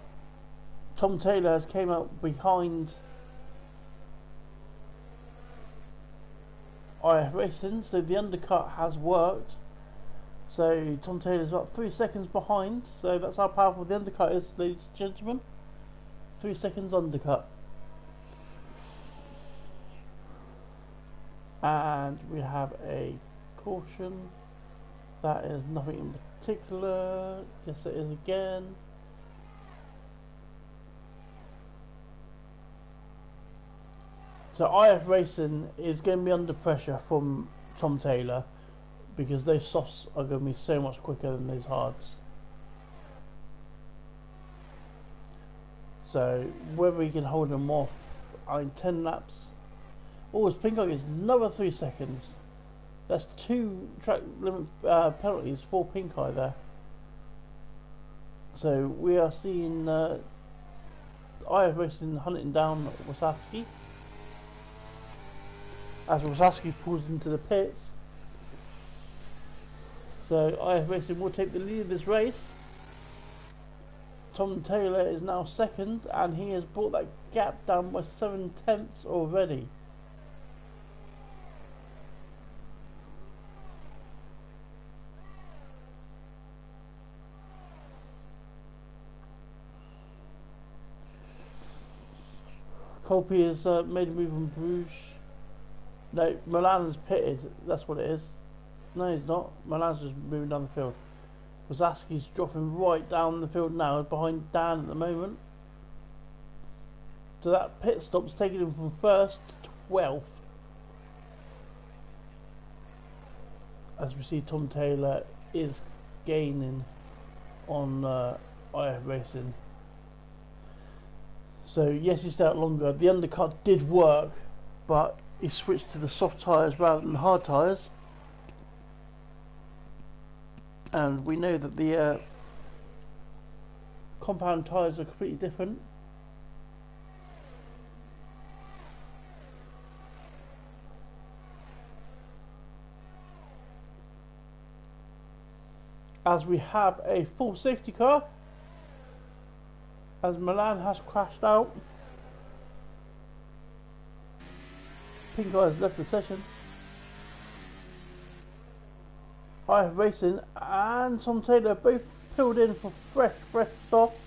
Tom Taylor has came out behind IF Racing, so the undercut has worked. So Tom Taylor's about 3 seconds behind, so that's how powerful the undercut is, ladies and gentlemen. 3 seconds undercut. And we have a caution. That is nothing in particular. Yes, it is again. So IF Racing is going to be under pressure from Tom Taylor, because those softs are going to be so much quicker than those hards. So whether he can hold them off in 10 laps. Oh, his pink eye is another 3 seconds. That's 2 track limit penalties for pink eye there. So we are seeing IF Racing hunting down Wasaski as Wasaski pulls into the pits. So IF Racing will take the lead of this race. Tom Taylor is now second, and he has brought that gap down by 7/10 already. Colby has made a move on Bruges. No, Milan's pitted, that's what it is. No, he's not. Milan's just moving down the field. Wasaski's dropping right down the field now, behind Dan at the moment. So that pit stop's taking him from 1st to 12th. As we see, Tom Taylor is gaining on IF Racing. So yes, he stayed out longer. The undercut did work, but he switched to the soft tyres rather than the hard tyres. And we know that the compound tyres are completely different. As we have a full safety car, as Milan has crashed out. Pink eye has left the session. IF Racing and Tom Taylor both pulled in for fresh softs.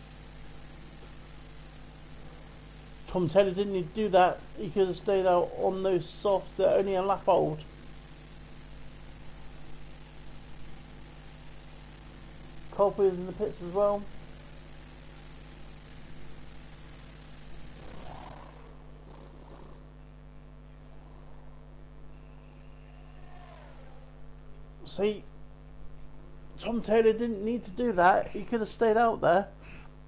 Tom Taylor didn't need to do that. He could have stayed out on those softs that are only a lap old. Colby is in the pits as well. See, Tom Taylor didn't need to do that. He could have stayed out there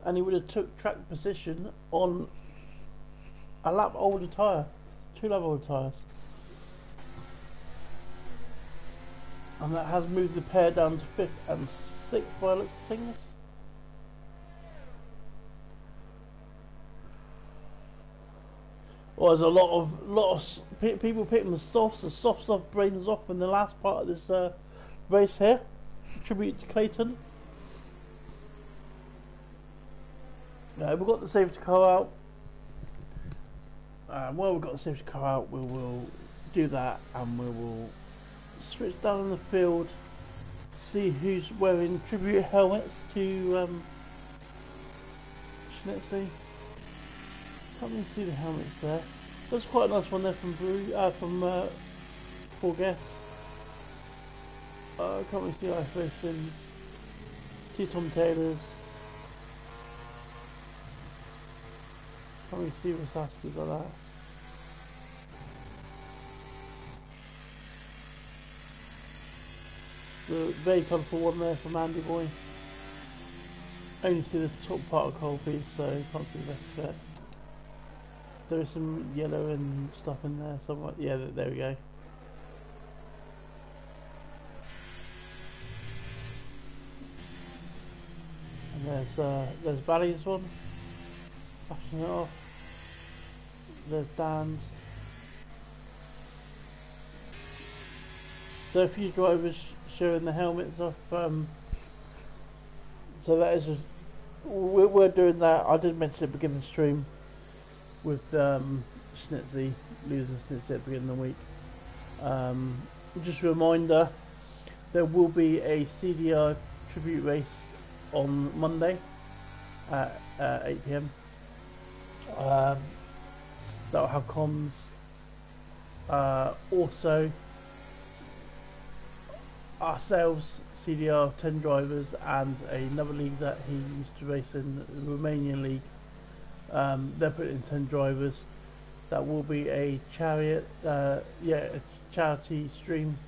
and he would have took track position on a lap older tyre, 2 lap older tyres. And that has moved the pair down to 5th and 6th by the looks of things. Well, there's a lot of people picking the softs. The soft stuff brains off in the last part of this race here. Tribute to Clayton. We've got the safety car out. While we've got the safety car out, we will do that and we will switch down in the field, see who's wearing tribute helmets to let's see. Can't really see the helmets there. That's quite a nice one there from Paul Guest. Can't really see IF Racing. 2 Tom Taylors. Can't really see Wasaski's like that. The very colourful one there from Andy Boy. Only see the top part of Colby, so you can't see the rest of it. There is some yellow and stuff in there, somewhat. Yeah, there we go. And there's Bally's one, flashing it off. There's Dan's. So a few drivers showing the helmets off. So that is we're doing that. I did mention at the beginning of the stream with Schnitzy losing Schnitzy at the beginning of the week. Just a reminder, there will be a CDR tribute race on Monday at 8 PM. That'll have comms. Also, ourselves, CDR 10 drivers, and another league that he used to race in, the Romanian league. They're putting in 10 drivers. That will be a a charity stream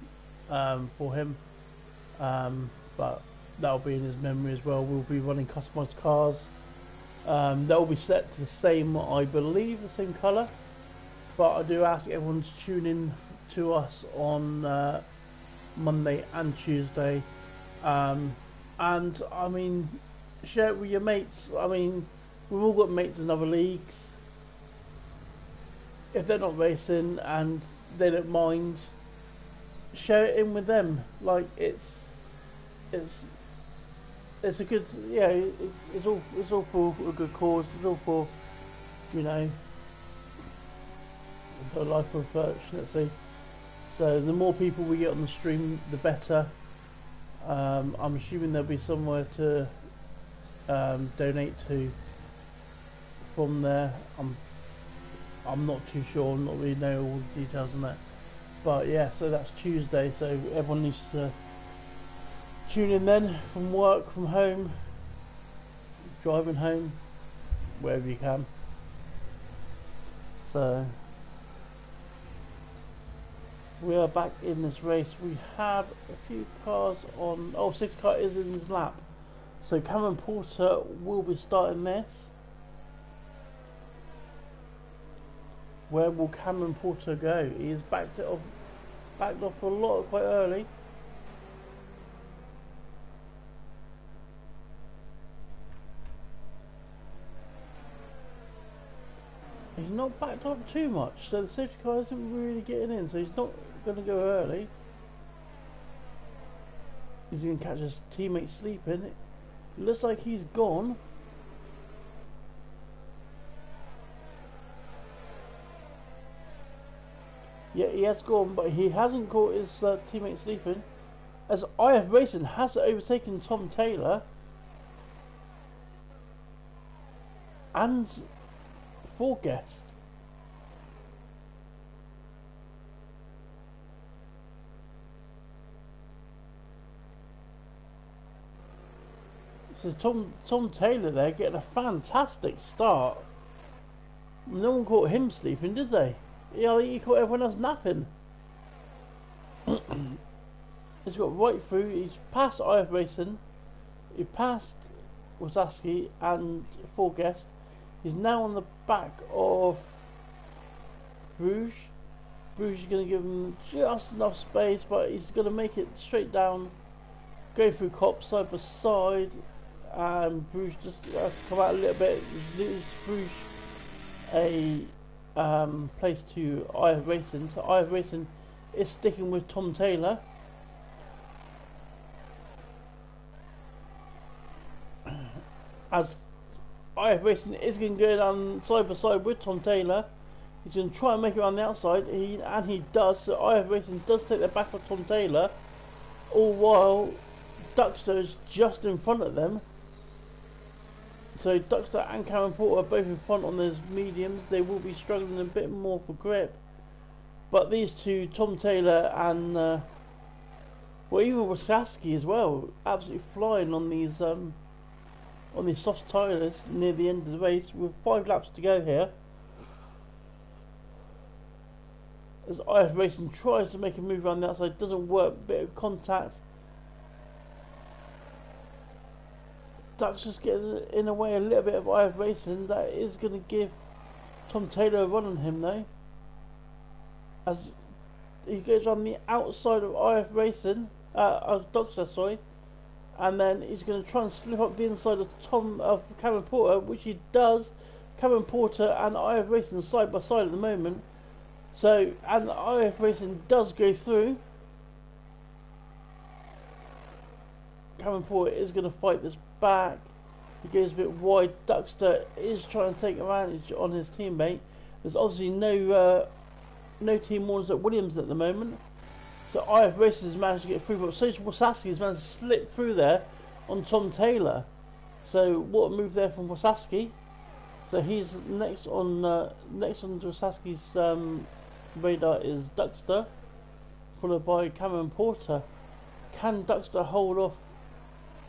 for him. But that'll be in his memory as well. We'll be running customized cars. That will be set to the same, I believe, the same colour. But I do ask everyone to tune in to us on Monday and Tuesday. And I mean, share it with your mates. I mean, we've all got mates in other leagues. If they're not racing and they don't mind, share it in with them. Like it's a good, yeah. It's all for a good cause. It's all for, you know, the life of Schnitzy. So the more people we get on the stream, the better. I'm assuming there'll be somewhere to donate to from there. I'm not too sure. I'm not really know all the details on that. But yeah, so that's Tuesday. So everyone needs to tune in then from work, from home, driving home, wherever you can. So we are back in this race. We have a few cars on. Oh, 6 car is in his lap. So Cameron Porter will be starting this. Where will Cameron Porter go? He is backed off a lot quite early. He's not backed up too much, so the safety car isn't really getting in, so he's not going to go early. He's going to catch his teammate sleeping. It looks like he's gone. Yeah, he has gone, but he hasn't caught his teammate sleeping, as IF Racing has overtaken Tom Taylor and Guest. So Tom Taylor there getting a fantastic start. No one caught him sleeping, did they? Yeah, he caught everyone else napping. He's got right through. He's passed IF Racing. He passed Wasaski and Guest. He's now on the back of Bruges. Bruges is going to give him just enough space, but he's going to make it straight down, go through cops side by side, and Bruges just has to come out a little bit. Lose Bruges a place to IF Racing. So IF Racing is sticking with Tom Taylor. As IF Racing is going to go down side by side with Tom Taylor. He's going to try and make it around the outside, and he does. So IF Racing does take their back of Tom Taylor, all while Duckster is just in front of them. So Duckster and Cameron Porter are both in front on those mediums. They will be struggling a bit more for grip, but these two, Tom Taylor and well, even Wasaski as well, absolutely flying on these soft tyres near the end of the race with 5 laps to go here. As IF Racing tries to make a move around the outside, doesn't work, bit of contact. Duck's just getting in the way a little bit of IF Racing. That is going to give Tom Taylor a run on him though, as he goes on the outside of IF Racing, Duckster, sorry. and then he's going to try and slip up the inside of Cameron Porter, which he does. Cameron Porter and IF Racing side by side at the moment. So, and IF Racing does go through. Cameron Porter is going to fight this back. He goes a bit wide. Duckster is trying to take advantage on his teammate. There's obviously no team warners at Williams at the moment. So IF Racing has managed to get through, but so Wasaski has managed to slip through there on Tom Taylor. So what a move there from Wasaski. So he's next on Wasaski's radar is Duckster, followed by Cameron Porter. Can Duckster hold off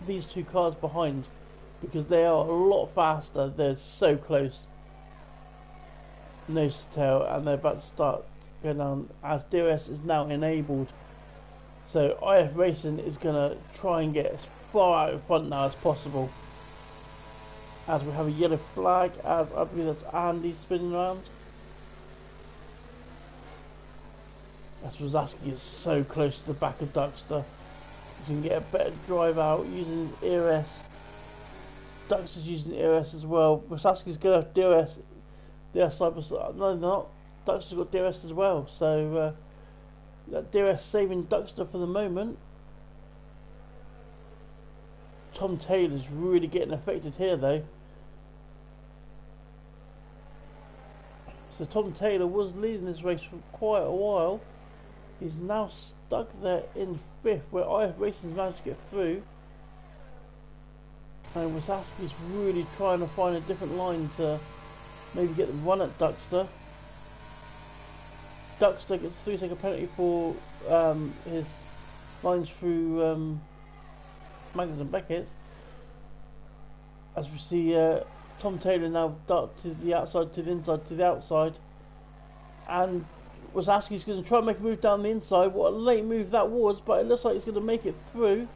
these two cars behind? Because they are a lot faster. They're so close, nose to tail, and they're about to start going down as DRS is now enabled. So IF Racing is going to try and get as far out in front now as possible. As we have a yellow flag, as I believe that's Andy spinning around. As Wasaski is so close to the back of Duckster, he can get a better drive out using his ERS. Duckster's using ERS as well. Wasaski's going to have DRS. They're side by side. No, they're not. Duckster's got DRS as well. So that DRS saving Duckster for the moment. Tom Taylor's really getting affected here though. So Tom Taylor was leading this race for quite a while. He's now stuck there in 5th, where IF Racing's managed to get through. And Wasaski's really trying to find a different line to maybe get the run at Duckster. Duckster gets a 3-second penalty for his lines through Magnus and Beckett's. As we see Tom Taylor now dart to the outside, to the inside, to the outside, and Wasaski's going to try and make a move down the inside. What a late move that was, but it looks like he's going to make it through.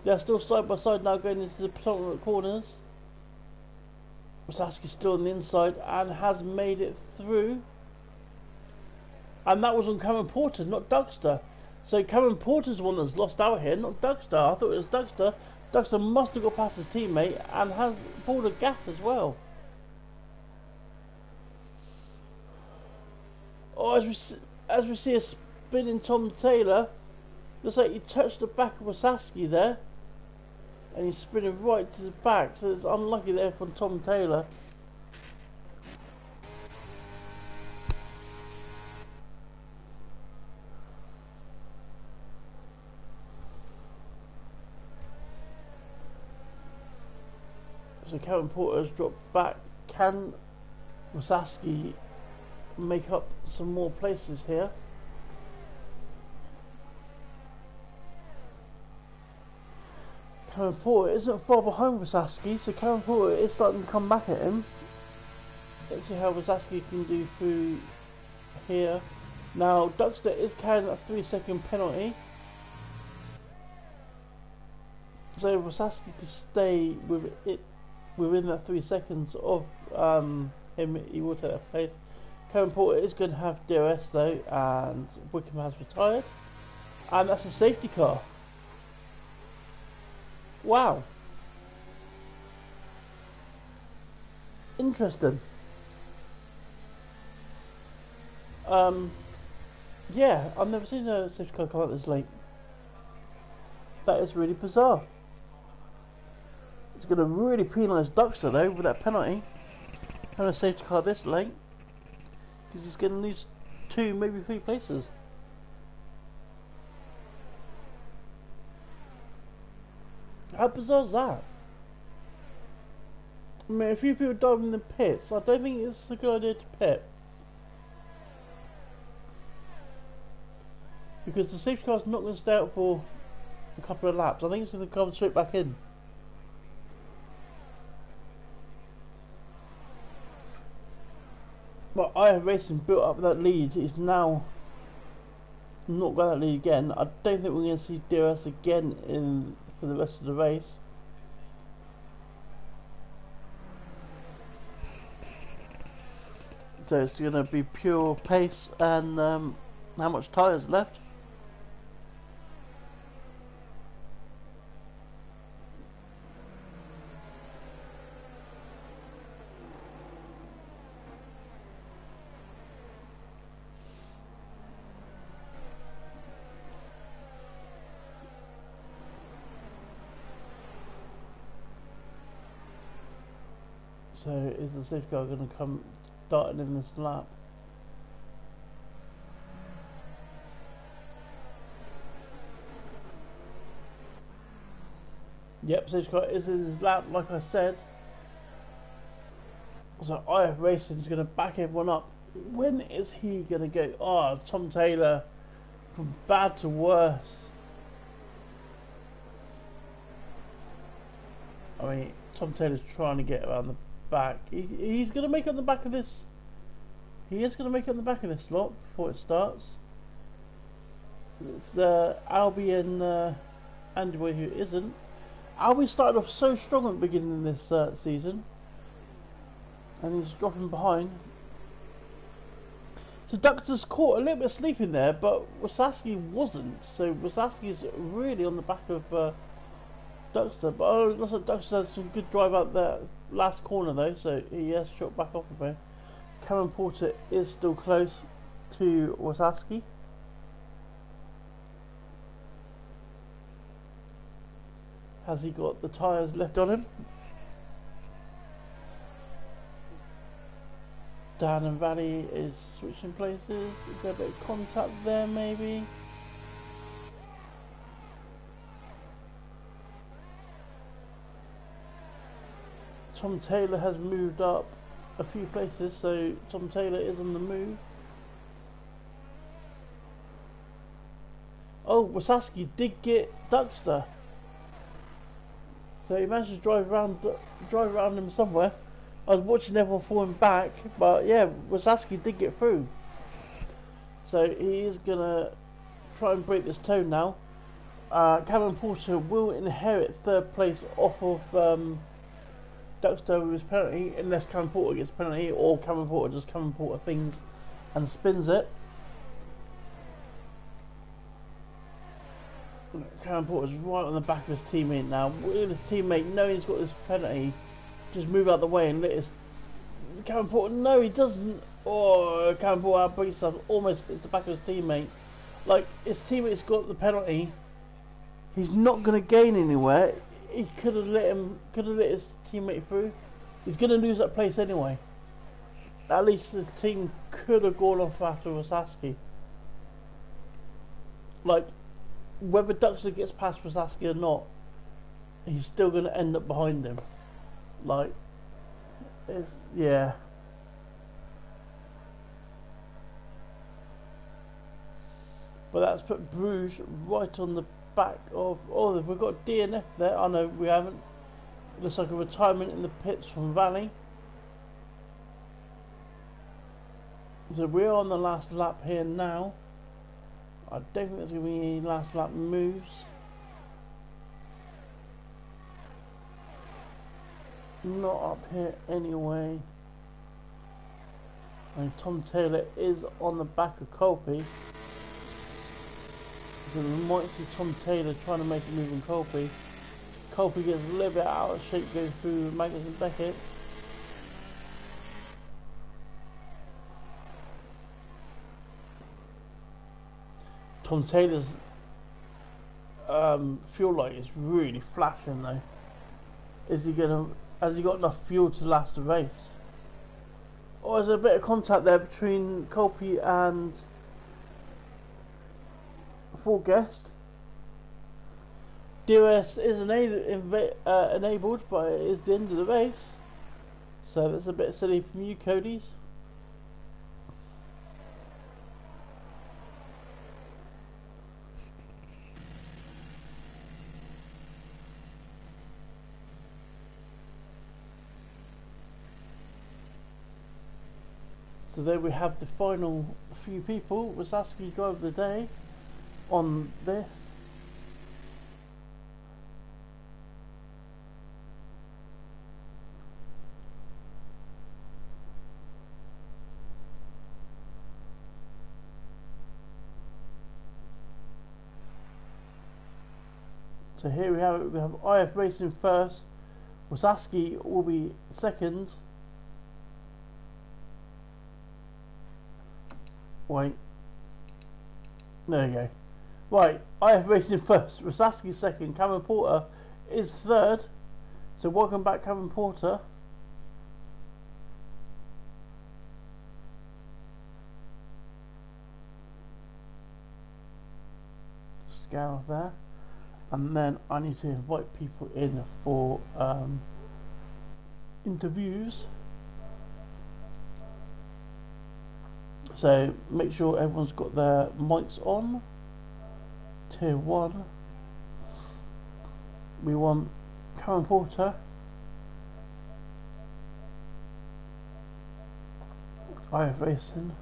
They're still side by side now going into the penultimate corners. Wasaski's still on the inside and has made it through. And that was on Cameron Porter, not Duckster. So Cameron Porter's the one that's lost out here, not Duckster. I thought it was Duckster. Duckster must have got past his teammate and has pulled a gap as well. Oh, as we see a spinning Tom Taylor, looks like he touched the back of Wasaski there, and he's spinning right to the back. So it's unlucky there for Tom Taylor. So Cameron Porter has dropped back. Can Wasaski make up some more places here? Cameron Porter isn't far behind Wasaski, so Cameron Porter is starting to come back at him. Let's see how Wasaski can do through here. Now Duckster is carrying a 3-second penalty, so Wasaski can stay with it within that 3 seconds of him. He will take that place. Cameron Porter is going to have DRS though, and Wickham has retired, and that's a safety car. Wow, interesting. Yeah, I've never seen a safety car come out this late. That is really bizarre. It's going to really penalise Duckster though with that penalty, having a safety car this late, because he's going to lose 2, maybe 3 places. How bizarre is that? I mean, a few people died in the pits. I don't think it's a good idea to pit, because the safety car's not going to stay out for a couple of laps. I think it's going to come straight back in. But IF Racing built up that lead. It's now not got that lead again. I don't think we're going to see DRS again for the rest of the race. So it's going to be pure pace and how much tyres left. So is the safety car going to come starting in this lap? Yep, safety car is in this lap, like I said. So IF Racing is going to back everyone up. When is he going to go? Oh, Tom Taylor, from bad to worse. I mean, Tom Taylor's trying to get around the back. He's going to make it on the back of this. He is going to make it on the back of this slot before it starts. It's Albie and Andy Boy who isn't. Albie started off so strong at the beginning of this season. And he's dropping behind. So Duxter's caught a little bit of sleep in there, but Wasaski wasn't. So Wasaski's really on the back of Duxter. But oh, looks like Duxter had some good drive out there last corner though, so he has shot back off a bit. Cameron Porter is still close to Wasaski. Has he got the tyres left on him? Dan and Valley is switching places. Is there a bit of contact there maybe? Tom Taylor has moved up a few places, so Tom Taylor is on the move. Oh, Wasaski did get Duxter. So he managed to drive around him somewhere. I was watching everyone falling back, but yeah, Wasaski did get through. So he is gonna try and break this tone now. Cameron Porter will inherit third place off of Duxter with his penalty, unless Cameron Porter gets a penalty, or Cameron Porter just Cameron Porter things and spins it. Cameron Porter's right on the back of his teammate now. Will his teammate, knowing he's got this penalty, just move out the way and let his Cameron Porter? No, he doesn't. Oh, Cameron Porter outbreaks himself, almost hits the back of his teammate. Like, his teammate's got the penalty. He's not going to gain anywhere. He could have let his teammate through. He's going to lose that place anyway. At least his team could have gone off after Wasaski. Like, whether Duxter gets past Wasaski or not, he's still going to end up behind him. Like, it's, yeah. But that's put Bruges right on the back of... Oh, we've got DNF there. Oh no, we haven't. Looks like a retirement in the pits from Valley. So we're on the last lap here now. I don't think there's going to be any last lap moves. Not up here anyway. And Tom Taylor is on the back of Colby. So we might see Tom Taylor trying to make a move in Colby. Colby gets a little bit out of shape going through Magnus and Beckett. Tom Taylor's fuel light is really flashing though. Is he gonna? Has he got enough fuel to last the race? Or is there a bit of contact there between Colby and Full Guest? DRS is enabled, but it is the end of the race. So that's a bit silly from you, Cody's. So there we have the final few people. Wasaski driver of the day on this. So here we have it. We have IF Racing first. Wasaski will be second. Wait. There you go. Right, IF Racing first, Wasaski second, Cameron Porter is third. So welcome back, Cameron Porter. scale there, and then I need to invite people in for interviews. So make sure everyone's got their mics on. Tier 1. We want Karen Porter, IF Racing,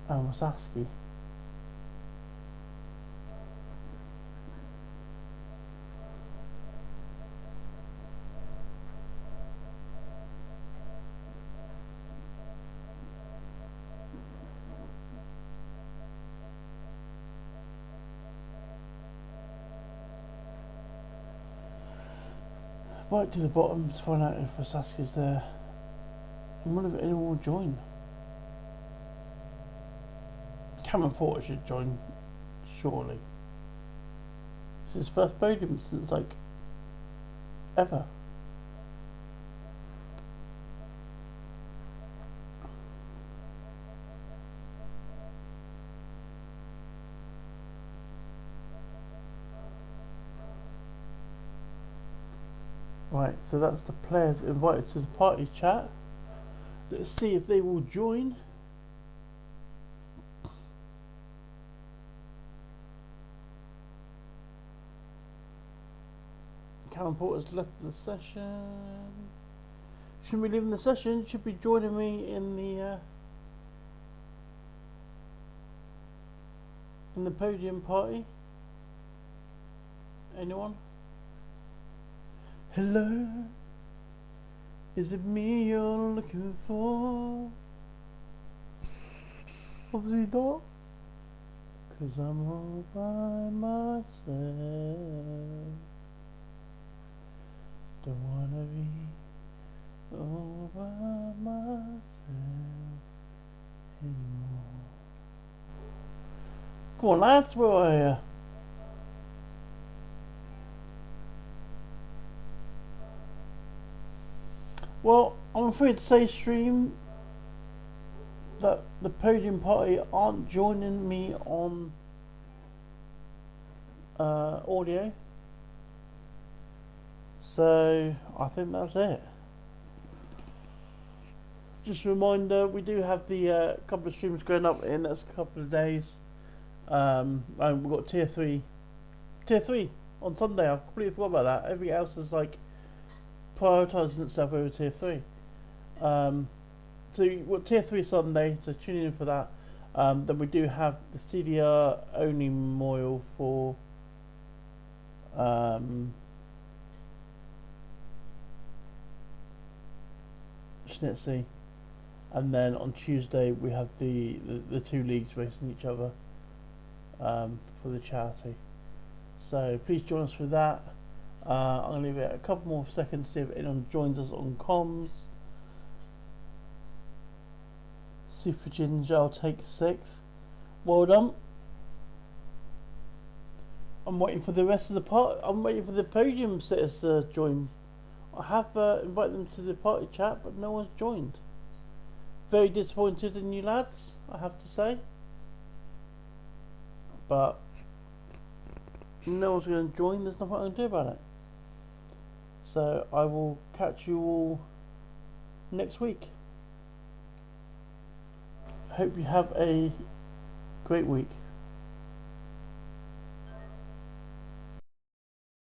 and Wasaski. Right to the bottom to find out if Wasaski's there. I wonder if anyone will join. Cameron Porter should join, surely. It's his first podium since like ever. Right, so that's the players invited to the party chat. Let's see if they will join. Karen Porter's left the session. Shouldn't be leaving the session, should be joining me in the podium party. Anyone? Hello? Is it me you're looking for? Obviously not. 'Cause I'm all by myself. Don't wanna be all by myself anymore. Come on lads, where are you? Well, I'm afraid to say, stream, that the podium party aren't joining me on audio. So I think that's it. Just a reminder, we do have the couple of streams going up in the next couple of days. And we've got tier 3 on Sunday. I completely forgot about that. Everything else is like prioritising itself over tier 3. So we've got tier 3 Sunday, so tune in for that. Then we do have the CDR only memorial for Schnitzy, and then on Tuesday we have the two leagues racing each other for the charity. So please join us for that. I'm going to leave it a couple more seconds to see if anyone joins us on comms. Super Ginger, I'll take 6th. Well done. I'm waiting for the rest of the part. I'm waiting for the podium sitters to join. I have invited them to the party chat, but no one's joined. Very disappointed in you lads, I have to say. But no one's going to join. There's nothing I can do about it. So I will catch you all next week. Hope you have a great week.